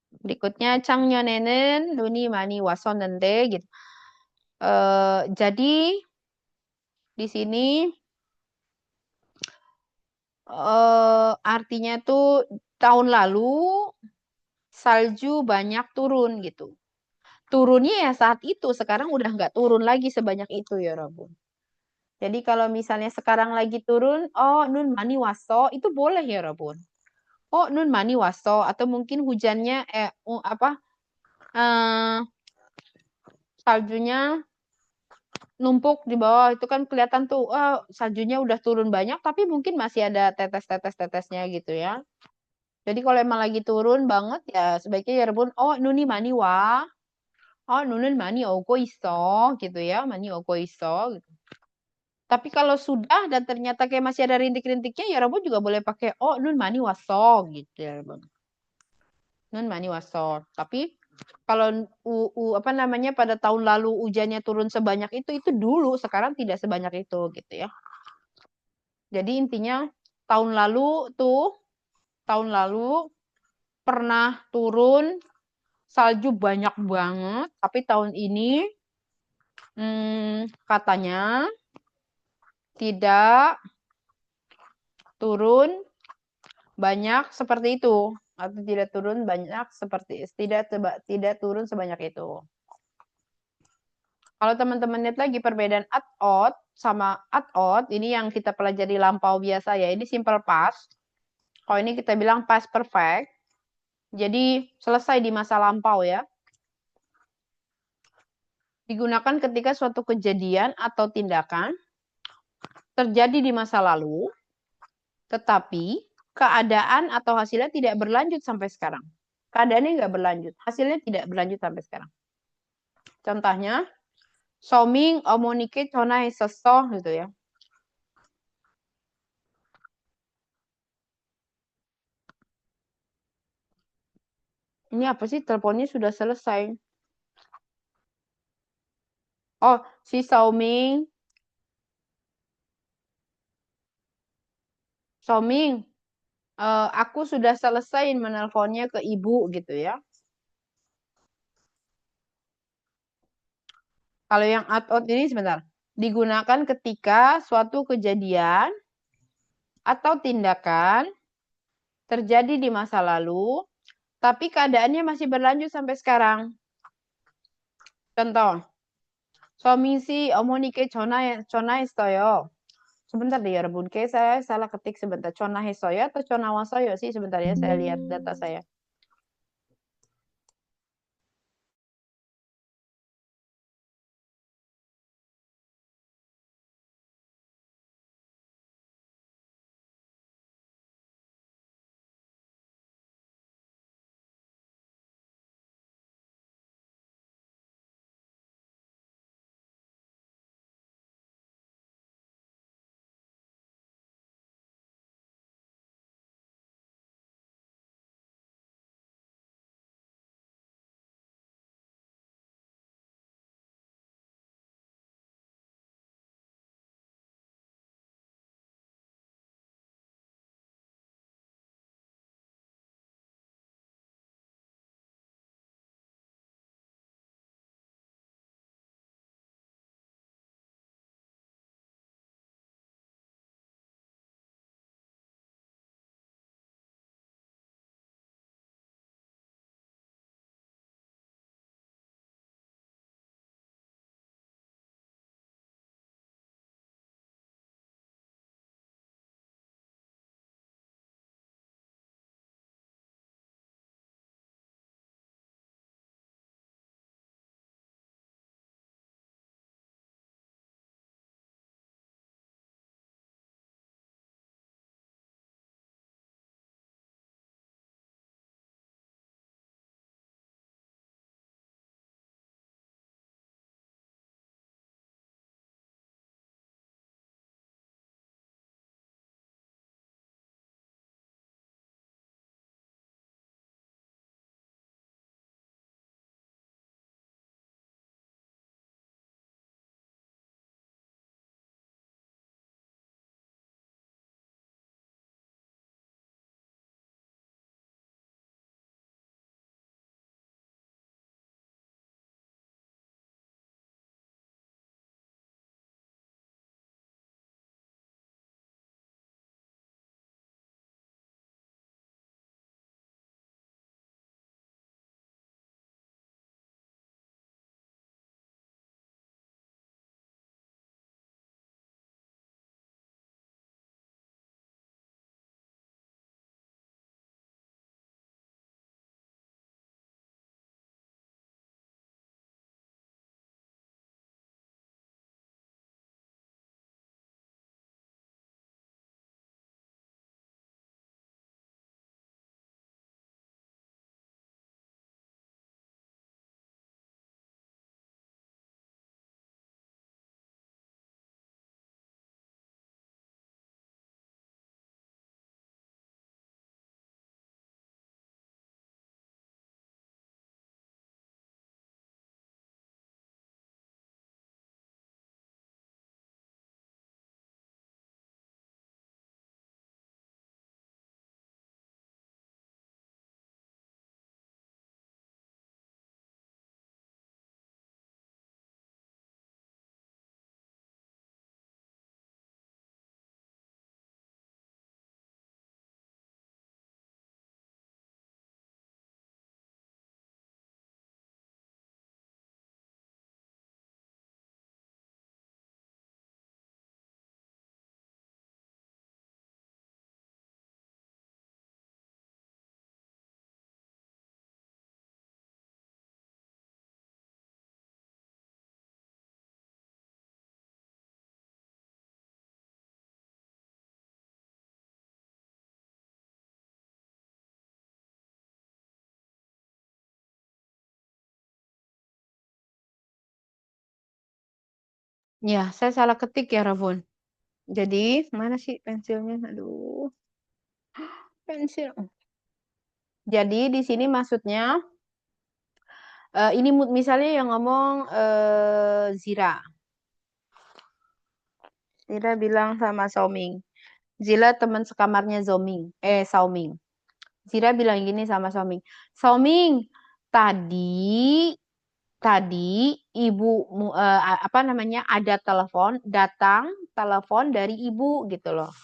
Berikutnya 작년에는 눈이 많이 왔었는데 gitu. Jadi di sini artinya tuh tahun lalu salju banyak turun gitu. Turunnya ya saat itu, sekarang udah nggak turun lagi sebanyak itu ya Rabun. Jadi kalau misalnya sekarang lagi turun, oh nun mani waso, itu boleh ya Rabun. Oh nun mani waso, atau mungkin hujannya, apa, saljunya numpuk di bawah itu kan kelihatan tuh, saljunya udah turun banyak, tapi mungkin masih ada tetes-tetes-tetesnya gitu ya. Jadi kalau emang lagi turun banget ya sebaiknya 여러분, 눈이 많이 와. 눈은 많이 오고 있어 gitu ya, 많이 오고 있어 gitu. Tapi kalau sudah dan ternyata kayak masih ada rintik-rintiknya, ya Rabu juga boleh pakai nun mani waso gitu ya Rabu. Nun mani waso. Tapi kalau apa namanya pada tahun lalu hujannya turun sebanyak itu dulu, sekarang tidak sebanyak itu gitu ya. Jadi intinya tahun lalu pernah turun salju banyak banget, tapi tahun ini katanya tidak turun banyak seperti itu atau tidak turun banyak seperti tidak turun sebanyak itu. Kalau teman-teman lihat lagi perbedaan at-out sama at-out, ini yang kita pelajari lampau biasa ya, ini simple past. Kalau ini kita bilang past perfect. Jadi selesai di masa lampau ya. Digunakan ketika suatu kejadian atau tindakan terjadi di masa lalu, tetapi keadaan atau hasilnya tidak berlanjut sampai sekarang. Keadaannya nggak berlanjut, hasilnya tidak berlanjut sampai sekarang. Contohnya, Soming omonike chonai seso gitu ya. Ini apa sih? Teleponnya sudah selesai. Oh, si Soming. Soming, aku sudah selesai menelponnya ke ibu gitu ya. Kalau yang out ini sebentar. Digunakan ketika suatu kejadian atau tindakan terjadi di masa lalu, tapi keadaannya masih berlanjut sampai sekarang. Contoh, Somingsi omonike 전화했어요. Sebentar deh ya Rebun, kayak saya salah ketik sebentar. 전화했어요 atau 전화왔어요 sih sebentar ya, saya lihat data saya. Ya, saya salah ketik ya, Rabun. Jadi, mana sih pensilnya? Aduh, pensil. Jadi, di sini maksudnya, ini misalnya yang ngomong Zira. Zira bilang sama Saoming. Zira teman sekamarnya Saoming. Zira bilang gini sama Saoming. Saoming, tadi ibu apa namanya ada datang telepon dari ibu gitu loh.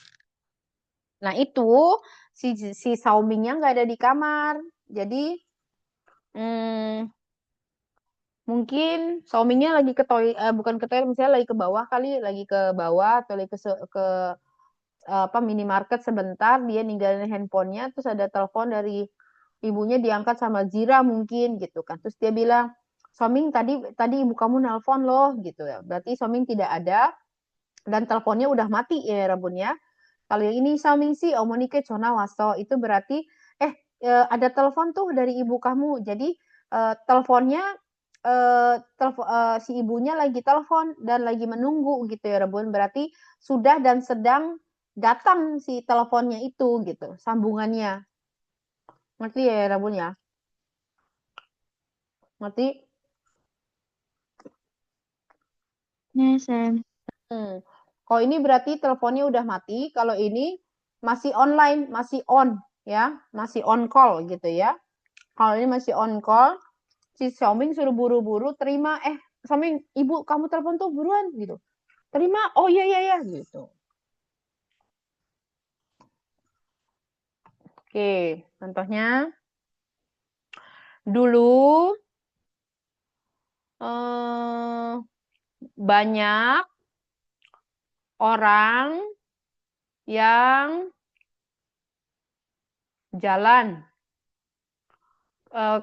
Nah itu si Saomingnya nggak ada di kamar, jadi hmm, mungkin Saomingnya lagi ke toilet, bukan ke toilet, misalnya lagi ke bawah kali, lagi ke bawah atau lagi ke apa minimarket sebentar, dia ninggalin handphonenya, terus ada telepon dari ibunya diangkat sama Zira mungkin gitu kan, terus dia bilang Soming tadi tadi ibu kamu nelpon loh gitu ya, berarti Soming tidak ada dan teleponnya udah mati ya Rabun ya. Kalau yang ini Soming sih omonike chona waso itu berarti eh ada telepon tuh dari ibu kamu, jadi teleponnya si ibunya lagi telepon dan lagi menunggu gitu ya Rabun, berarti sudah dan sedang datang si teleponnya itu gitu sambungannya, ngerti ya Rabun ya, ngerti. Nih, Sam. Hmm. Kalau ini berarti teleponnya udah mati. Kalau ini masih online, masih on, ya, masih on call gitu ya. Kalau ini masih on call, si Xiaoming suruh buru-buru terima. Xiaoming, ibu kamu telepon tuh buruan gitu. Terima. Oh iya iya iya gitu. Oke, contohnya dulu eh, banyak orang yang jalan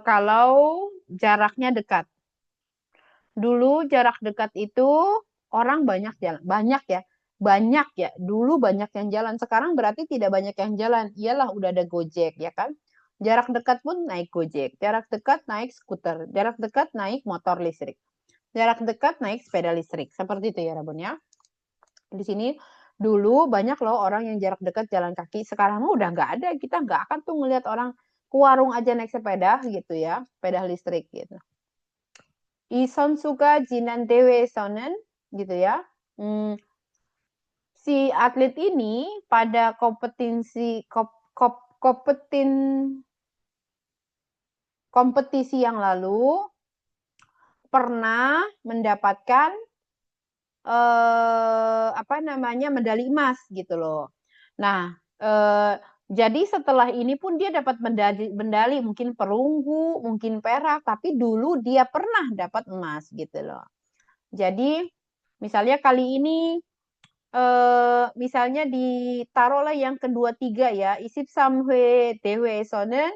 kalau jaraknya dekat. Dulu jarak dekat itu orang banyak jalan, banyak ya, banyak ya. Dulu banyak yang jalan, sekarang berarti tidak banyak yang jalan. Iyalah udah ada Gojek ya kan. Jarak dekat pun naik Gojek, jarak dekat naik skuter, jarak dekat naik motor listrik, jarak dekat naik sepeda listrik. Seperti itu ya Rabun ya. Di sini dulu banyak loh orang yang jarak dekat jalan kaki. Sekarang mah udah nggak ada. Kita nggak akan tuh ngelihat orang ke warung aja naik sepeda gitu ya, sepeda listrik gitu. 이 선수가 지난 대회에서는 gitu ya. Si atlet ini pada kompetisi yang lalu pernah mendapatkan apa namanya medali emas gitu loh. Nah, jadi setelah ini pun dia dapat medali mungkin perunggu, mungkin perak, tapi dulu dia pernah dapat emas gitu loh. Jadi misalnya kali ini misalnya ditaruhlah yang kedua tiga ya, isip samhwe 대회에서는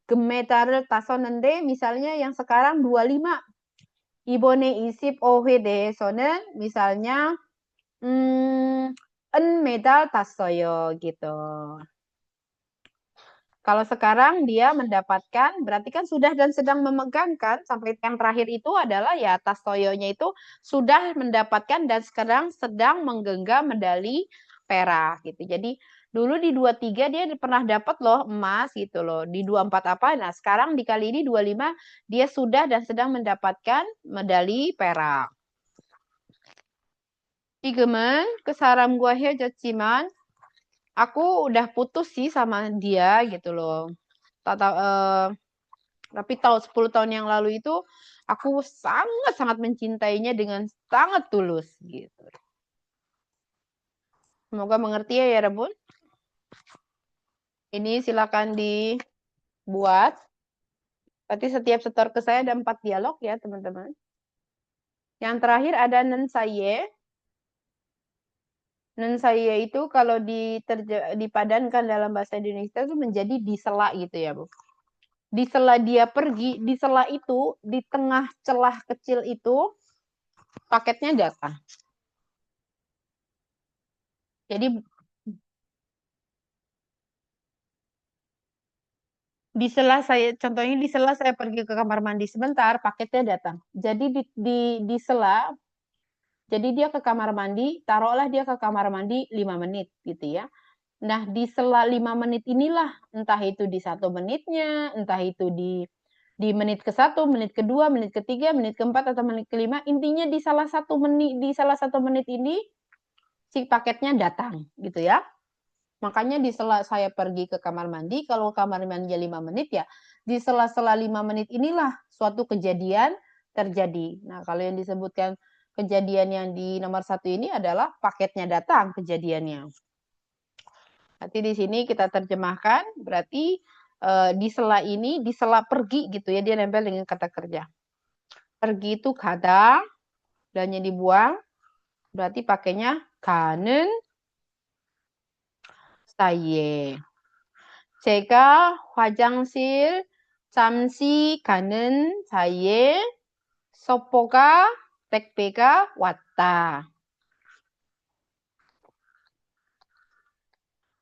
금메달을 땄었는데 misalnya yang sekarang 25. 이번에 25회 대회에서는 misalnya 은메달 땄어요 gitu. Kalau sekarang dia mendapatkan, berarti kan sudah dan sedang memegang kan, sampai yang terakhir itu adalah ya tas Toyonya itu sudah mendapatkan dan sekarang sedang menggenggam medali perak gitu. Jadi dulu di 23 dia pernah dapat loh emas gitu loh. Di 24 apa? Nah, sekarang di kali ini 25 dia sudah dan sedang mendapatkan medali perak. 지금은 그 사람과 헤어졌지만 aku udah putus sih sama dia gitu loh. Tapi tahun 10 tahun yang lalu itu aku sangat-sangat mencintainya dengan sangat tulus gitu. Semoga mengerti ya Rebun. Ini silakan dibuat. Berarti setiap setor ke saya ada 4 dialog ya teman-teman. Yang terakhir ada nensaye. Nensaye itu kalau dipadankan dalam bahasa Indonesia itu menjadi di sela gitu ya Bu. Di sela dia pergi, di sela itu, di tengah celah kecil itu paketnya datang. Jadi contohnya di sela saya pergi ke kamar mandi sebentar, paketnya datang. Jadi di sela Jadi dia ke kamar mandi, taruhlah dia ke kamar mandi 5 menit gitu ya. Nah, di sela 5 menit inilah, entah itu di 1 menitnya, entah itu di menit ke-1, menit ke-2, menit ke-3, menit ke-4 atau menit ke-5, intinya di salah satu menit ini si paketnya datang gitu ya. Makanya di sela saya pergi ke kamar mandi, kalau kamar mandi 5 menit ya, di sela-sela 5 menit inilah suatu kejadian terjadi. Nah, kalau yang disebutkan kejadian yang di nomor 1 ini adalah paketnya datang kejadiannya. Nanti di sini kita terjemahkan, berarti di sela ini, di sela pergi gitu ya, dia nempel dengan kata kerja. Pergi itu kada, dannya dibuang, berarti pakainya kanen 사이에. 제가 화장실 잠시 가는 사이에 서보가 택배가 왔다.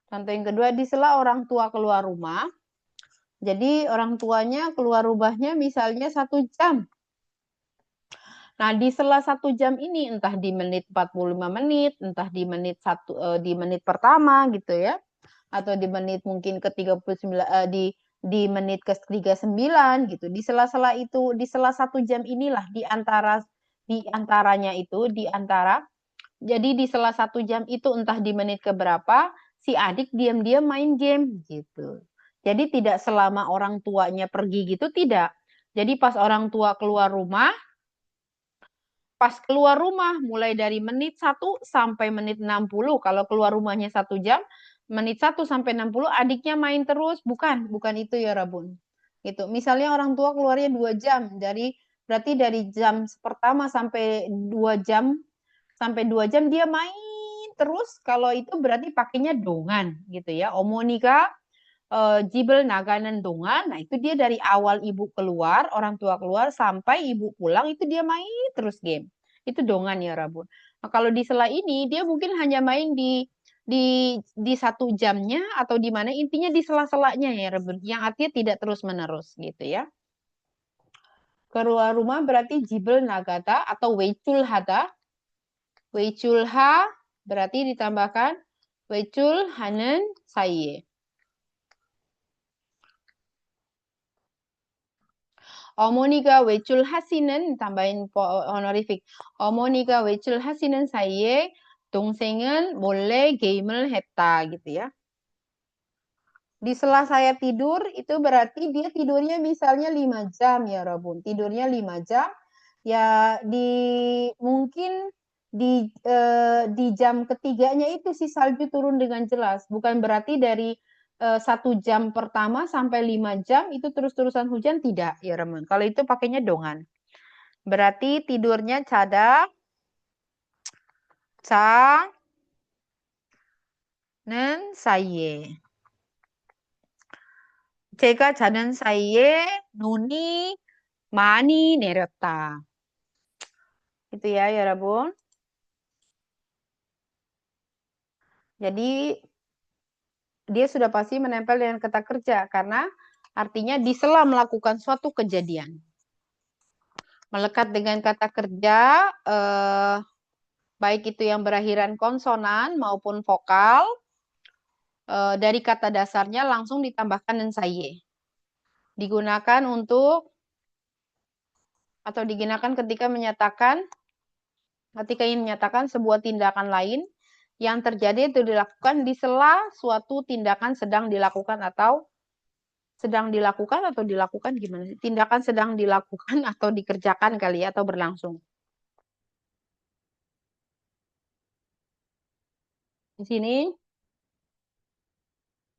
Contoh yang kedua, di sela orang tua keluar rumah. Jadi orang tuanya keluar rumahnya misalnya 1 jam. Nah, di sela 1 jam ini, entah di menit 45 menit, entah di menit pertama gitu ya, atau di menit mungkin ke 39 di menit ke 39 gitu. Di sela-sela itu, di sela 1 jam inilah di antaranya itu di antara jadi di sela 1 jam itu entah di menit ke berapa si adik diam-diam main game gitu. Jadi tidak selama orang tuanya pergi gitu tidak. Jadi pas keluar rumah mulai dari menit 1 sampai menit 60 kalau keluar rumahnya 1 jam, menit 1 sampai 60 adiknya main terus, bukan itu ya Rabun. Gitu. Misalnya orang tua keluarnya 2 jam, berarti dari jam pertama sampai 2 jam dia main terus, kalau itu berarti pakainya dongan gitu ya. Omonika jibel naganan dongan, nah itu dia dari awal ibu keluar, orang tua keluar sampai ibu pulang itu dia main terus game. Itu dongan ya Rabun. Nah, kalau di sela ini dia mungkin hanya main di 1 jamnya atau di mana intinya di sela-selanya ya Rabun, yang artinya tidak terus menerus gitu ya. Keluar rumah berarti jibel nagata atau wecul hada. Wecul berarti ditambahkan wecul hanen saye. 어머니가 외출하시는 tambahin honorific. 어머니가 외출하시는 사이에 동생은 몰래 게임을 했다 gitu ya. Di sela saya tidur itu berarti dia tidurnya misalnya 5 jam ya Rabun. Tidurnya 5 jam ya mungkin di jam ketiganya itu si salju turun dengan jelas. Bukan berarti dari 1 jam pertama sampai 5 jam itu terus-terusan hujan, tidak ya Rabun. Kalau itu pakainya dongan. Berarti tidurnya cadak, 자는 사이에. 제가 자는 사이에 눈이 많이 내렸다. Itu ya, ya Rabun. Jadi dia sudah pasti menempel dengan kata kerja karena artinya di sela melakukan suatu kejadian. Melekat dengan kata kerja, baik itu yang berakhiran konsonan maupun vokal, dari kata dasarnya langsung ditambahkan dan saye. Digunakan untuk atau digunakan ketika ingin menyatakan sebuah tindakan lain yang terjadi itu dilakukan di sela suatu tindakan sedang dilakukan atau dilakukan gimana sih? Tindakan sedang dilakukan atau dikerjakan kali ya, atau berlangsung. Di sini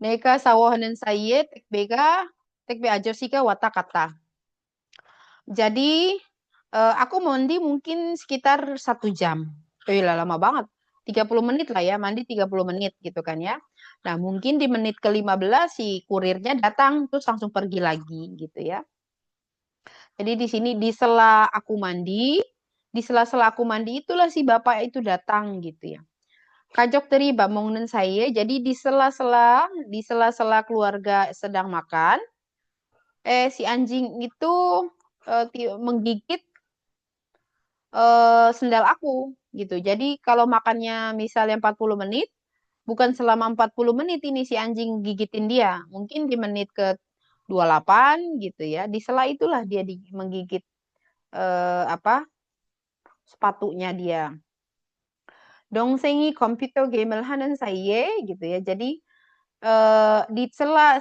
Neka sawohanen saye tekbe ajosika wata kata. Jadi aku mandi mungkin sekitar 1 jam. Lama banget. 30 menit lah ya, mandi 30 menit gitu kan ya. Nah, mungkin di menit ke-15 si kurirnya datang, terus langsung pergi lagi gitu ya. Jadi di sini di sela-sela aku mandi itulah si bapak itu datang gitu ya. Kajok teri bamongnen saya, jadi di sela-sela keluarga sedang makan, si anjing itu menggigit sendal aku gitu. Jadi kalau makannya misalnya 40 menit, bukan selama 40 menit ini si anjing gigitin dia. Mungkin di menit ke 28 gitu ya. Di sela itulah dia menggigit apa sepatunya dia. 동생이 컴퓨터 게임을 하는 사이에 gitu ya. Jadi di sela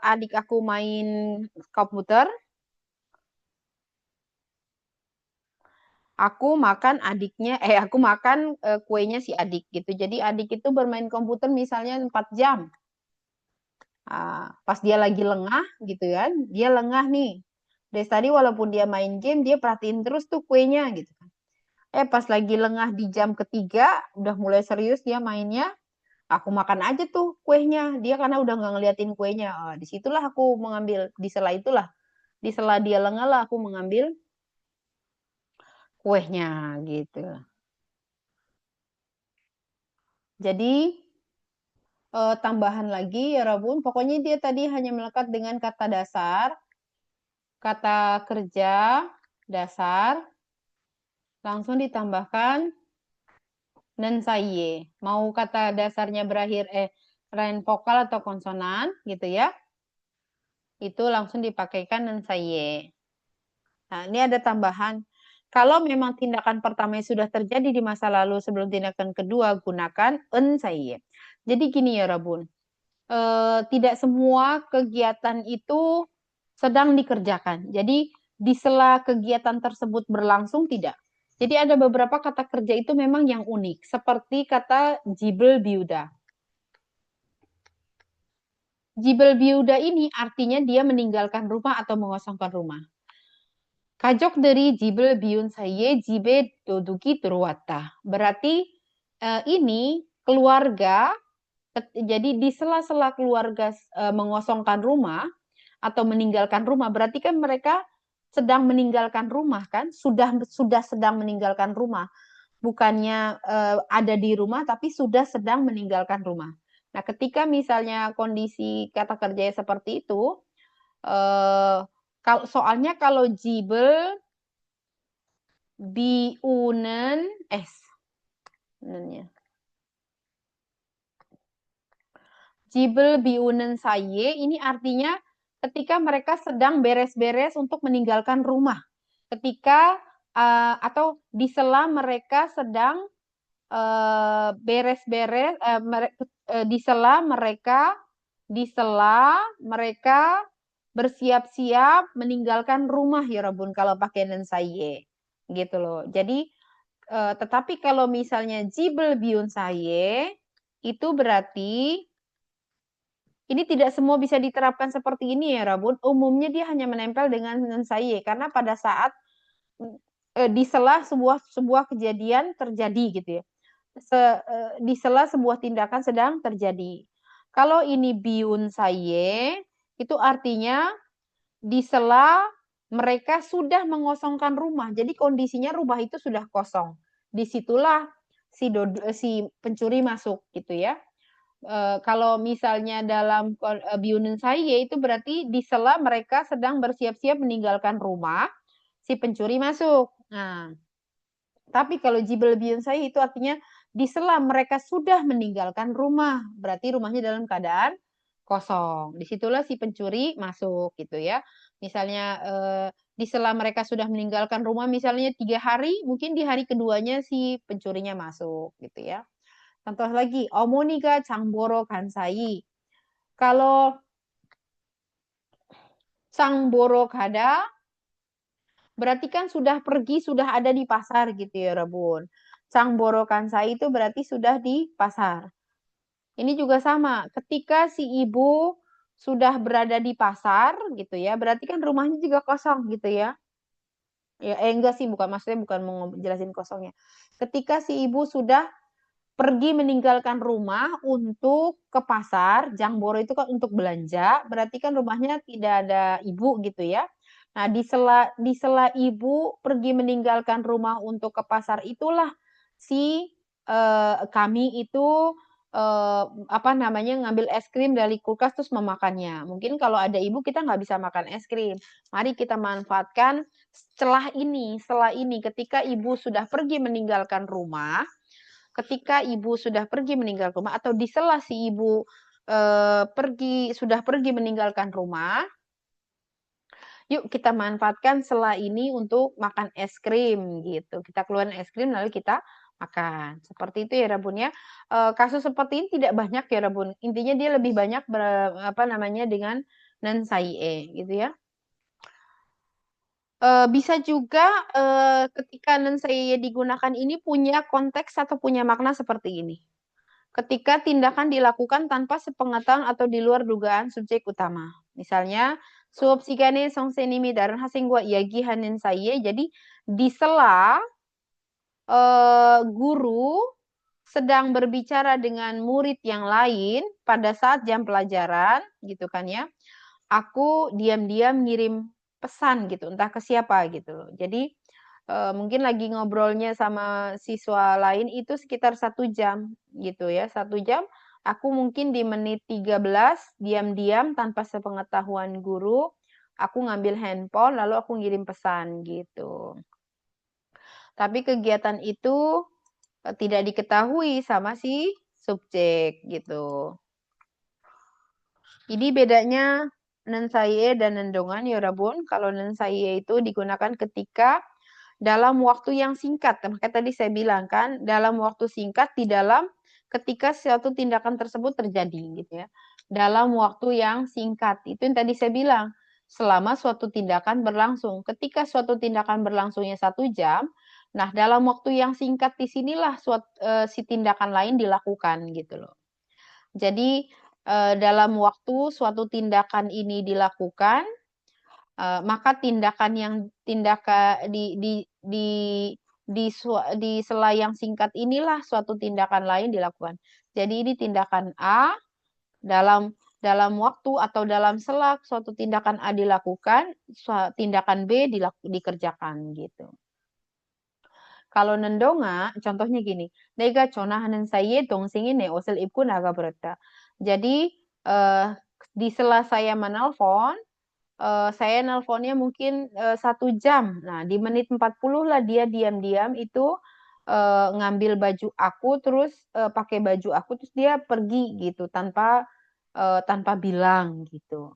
adik aku main komputer, aku makan kuenya si adik gitu. Jadi adik itu bermain komputer misalnya 4 jam. Pas dia lagi lengah gitu kan, dia lengah nih. Dari tadi walaupun dia main game, dia perhatiin terus tuh kuenya gitu kan. Pas lagi lengah di jam ketiga, udah mulai serius dia mainnya, aku makan aja tuh kuenya. Dia karena udah nggak ngeliatin kuenya. Disitulah aku mengambil, di sela itulah, di sela dia lengah lah aku mengambil kuenya gitu. Jadi tambahan lagi ya Rabun, pokoknya dia tadi hanya melekat dengan kata dasar, kata kerja dasar, langsung ditambahkan dan saye. Mau kata dasarnya berakhir lain vokal atau konsonan gitu ya, itu langsung dipakaikan dan saye. Nah, ini ada tambahan. Kalau memang tindakan pertama sudah terjadi di masa lalu sebelum tindakan kedua, gunakan en saye. Jadi gini ya Rabun, tidak semua kegiatan itu sedang dikerjakan. Jadi di sela kegiatan tersebut berlangsung tidak. Jadi ada beberapa kata kerja itu memang yang unik, seperti kata jibel biuda. Jibel biuda ini artinya dia meninggalkan rumah atau mengosongkan rumah. Kajok dari jibel biun saye jibe doduki turwata. Berarti ini keluarga, jadi di sela-sela keluarga mengosongkan rumah atau meninggalkan rumah, berarti kan mereka sedang meninggalkan rumah kan, sudah sedang meninggalkan rumah, bukannya ada di rumah tapi sudah sedang meninggalkan rumah. Nah, ketika misalnya kondisi kata kerjanya seperti itu, soalnya kalau jibel biunen sebenarnya jibel biunen saye ini artinya ketika mereka sedang beres-beres untuk meninggalkan rumah. Ketika atau di sela mereka sedang beres-beres di sela mereka bersiap-siap meninggalkan rumah ya Rabun kalau pakai nen saye gitu loh. Jadi tetapi kalau misalnya jibel biun saye itu berarti ini tidak semua bisa diterapkan seperti ini ya Rabun. Umumnya dia hanya menempel dengan nen saye karena pada saat di sela sebuah kejadian terjadi gitu ya. Di sela sebuah tindakan sedang terjadi. Kalau ini biun saye, itu artinya di sela mereka sudah mengosongkan rumah. Jadi kondisinya rumah itu sudah kosong. Disitulah si pencuri masuk gitu ya. Kalau misalnya dalam biunen saye itu berarti di sela mereka sedang bersiap-siap meninggalkan rumah, si pencuri masuk. Nah, tapi kalau jibel bionsai itu artinya di sela mereka sudah meninggalkan rumah, berarti rumahnya dalam keadaan kosong. Disitulah si pencuri masuk gitu ya. Misalnya di sela mereka sudah meninggalkan rumah misalnya 3 hari, mungkin di hari keduanya si pencurinya masuk gitu ya. Contoh lagi, 어머니가 장보러 간 사이. Kalau 장보러 가다 berarti kan sudah pergi, sudah ada di pasar gitu ya, Rebun. Sang Borokansai itu berarti sudah di pasar. Ini juga sama, ketika si ibu sudah berada di pasar gitu ya, berarti kan rumahnya juga kosong gitu ya. Ya, enggak sih, bukan maksudnya bukan mau jelasin kosongnya. Ketika si ibu sudah pergi meninggalkan rumah untuk ke pasar, Jangboro itu kan untuk belanja, berarti kan rumahnya tidak ada ibu gitu ya. Nah, di sela ibu pergi meninggalkan rumah untuk ke pasar itulah si kami itu apa namanya ngambil es krim dari kulkas terus memakannya. Mungkin kalau ada ibu kita nggak bisa makan es krim. Mari kita manfaatkan setelah ini ketika ibu sudah pergi meninggalkan rumah, atau di sela si ibu sudah pergi meninggalkan rumah, yuk kita manfaatkan sela ini untuk makan es krim gitu. Kita keluarin es krim lalu kita makan. Seperti itu ya Rabun ya. Kasus seperti ini tidak banyak ya Rabun. Intinya dia lebih banyak dengan nan saie gitu ya. Bisa juga ketika nan saie digunakan ini punya konteks atau punya makna seperti ini. Ketika tindakan dilakukan tanpa sepengetahuan atau di luar dugaan subjek utama. Misalnya, suap sigane song senimi daran hasing gua yagi hanin saye. Jadi, di sela guru sedang berbicara dengan murid yang lain pada saat jam pelajaran, gitu kan ya. Aku diam-diam ngirim pesan gitu, entah ke siapa gitu loh. Jadi, mungkin lagi ngobrolnya sama siswa lain itu sekitar 1 jam gitu ya. 1 jam, aku mungkin di menit 13 diam-diam tanpa sepengetahuan guru, aku ngambil handphone lalu aku ngirim pesan gitu. Tapi kegiatan itu tidak diketahui sama si subjek gitu. Ini bedanya nensaye dan nendongan ya Rabun. Kalau nensaye itu digunakan ketika dalam waktu yang singkat. Makanya tadi saya bilang kan, dalam waktu singkat di dalam ketika suatu tindakan tersebut terjadi gitu ya. Dalam waktu yang singkat. Itu yang tadi saya bilang. Selama suatu tindakan berlangsung. Ketika suatu tindakan berlangsungnya 1 jam, nah dalam waktu yang singkat di sinilah si tindakan lain dilakukan gitu loh. Jadi dalam waktu suatu tindakan ini dilakukan, maka tindakan di sela yang singkat inilah suatu tindakan lain dilakukan. Jadi ini tindakan A dalam waktu atau dalam sela suatu tindakan A dilakukan, tindakan B dikerjakan gitu. Kalau nendonga, contohnya gini, 내가 전화하는 사이에 동생이 내 옷을 입고 나가버렸다. Jadi di sela saya menelpon, saya nelponnya mungkin 1 jam. Nah, di menit 40 lah dia diam-diam itu ngambil baju aku, terus pakai baju aku, terus dia pergi gitu tanpa bilang gitu.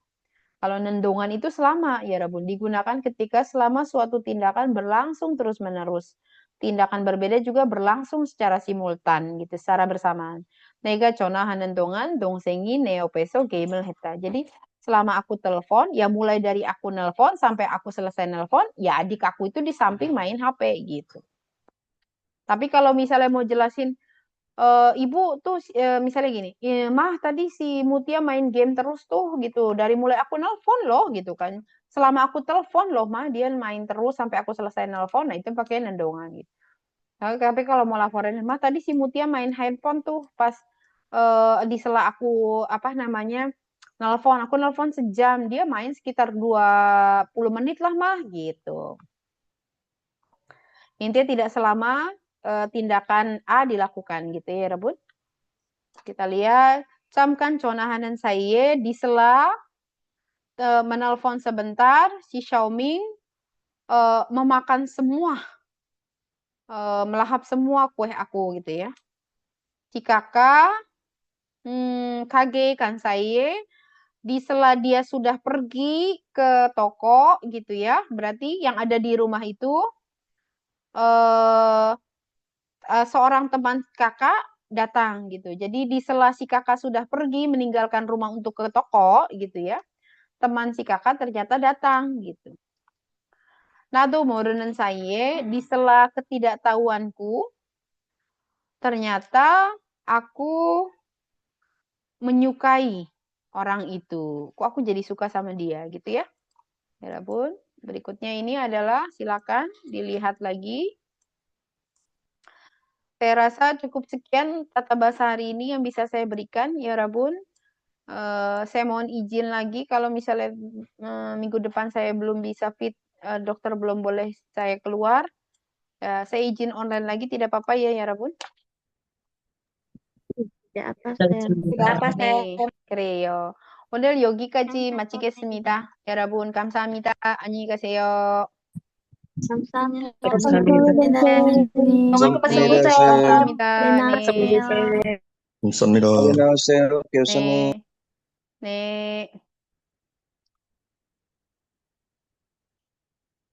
Kalau nendongan itu selama, ya Rabun, digunakan ketika selama suatu tindakan berlangsung terus-menerus. Tindakan berbeda juga berlangsung secara simultan, gitu, secara bersamaan. Nega conah nendongan, dongsengi neopeso gemel heta. Jadi, selama aku telepon, ya mulai dari aku nelpon sampai aku selesai nelpon, ya adik aku itu di samping main HP, gitu. Tapi kalau misalnya mau jelasin, ibu tuh misalnya gini, mah tadi si Mutia main game terus tuh gitu, dari mulai aku nelpon loh gitu kan. Selama aku telepon loh mah dia main terus sampai aku selesai nelpon, nah itu pakai nendongan gitu. Nah, tapi kalau mau laporin, mah tadi si Mutia main handphone tuh pas di sela aku apa namanya nelpon, aku nelpon sejam, dia main sekitar 20 menit lah mah gitu. Intinya tidak selama tindakan A dilakukan gitu ya Rebun. Kita lihat, camkan conahanan saya di sela menelpon sebentar, si Xiaoming memakan semua, melahap semua kue aku gitu ya. Si kakak, kage kan saya, di sela dia sudah pergi ke toko gitu ya, berarti yang ada di rumah itu eh, seorang teman kakak datang gitu. Jadi di sela si kakak sudah pergi meninggalkan rumah untuk ke toko gitu ya, teman si kakak ternyata datang gitu. Nado morunan saya di sela ketidaktahuanku ternyata aku menyukai orang itu. Kok aku jadi suka sama dia gitu ya. Ya pun. Berikutnya ini adalah silakan dilihat lagi. Saya rasa cukup sekian tata bahasa hari ini yang bisa saya berikan ya Rabun. Saya mohon izin lagi kalau misalnya minggu depan saya belum bisa fit, dokter belum boleh saya keluar. Saya izin online lagi tidak apa-apa ya ya Rabun. Tidak apa, Sam. Tidak apa, 네, Sam. 그래요. 오늘 여기까지 Sampai 마치겠습니다. 여러분 감사합니다. 안녕히 가세요. 감사합니다. 감사합니다. 오늘 감사합니다, 고생했어요. 쌤. 감사합니다. 네. 안녕하세요. 감사합니다. 안녕하세요, 교수님. 네. 네.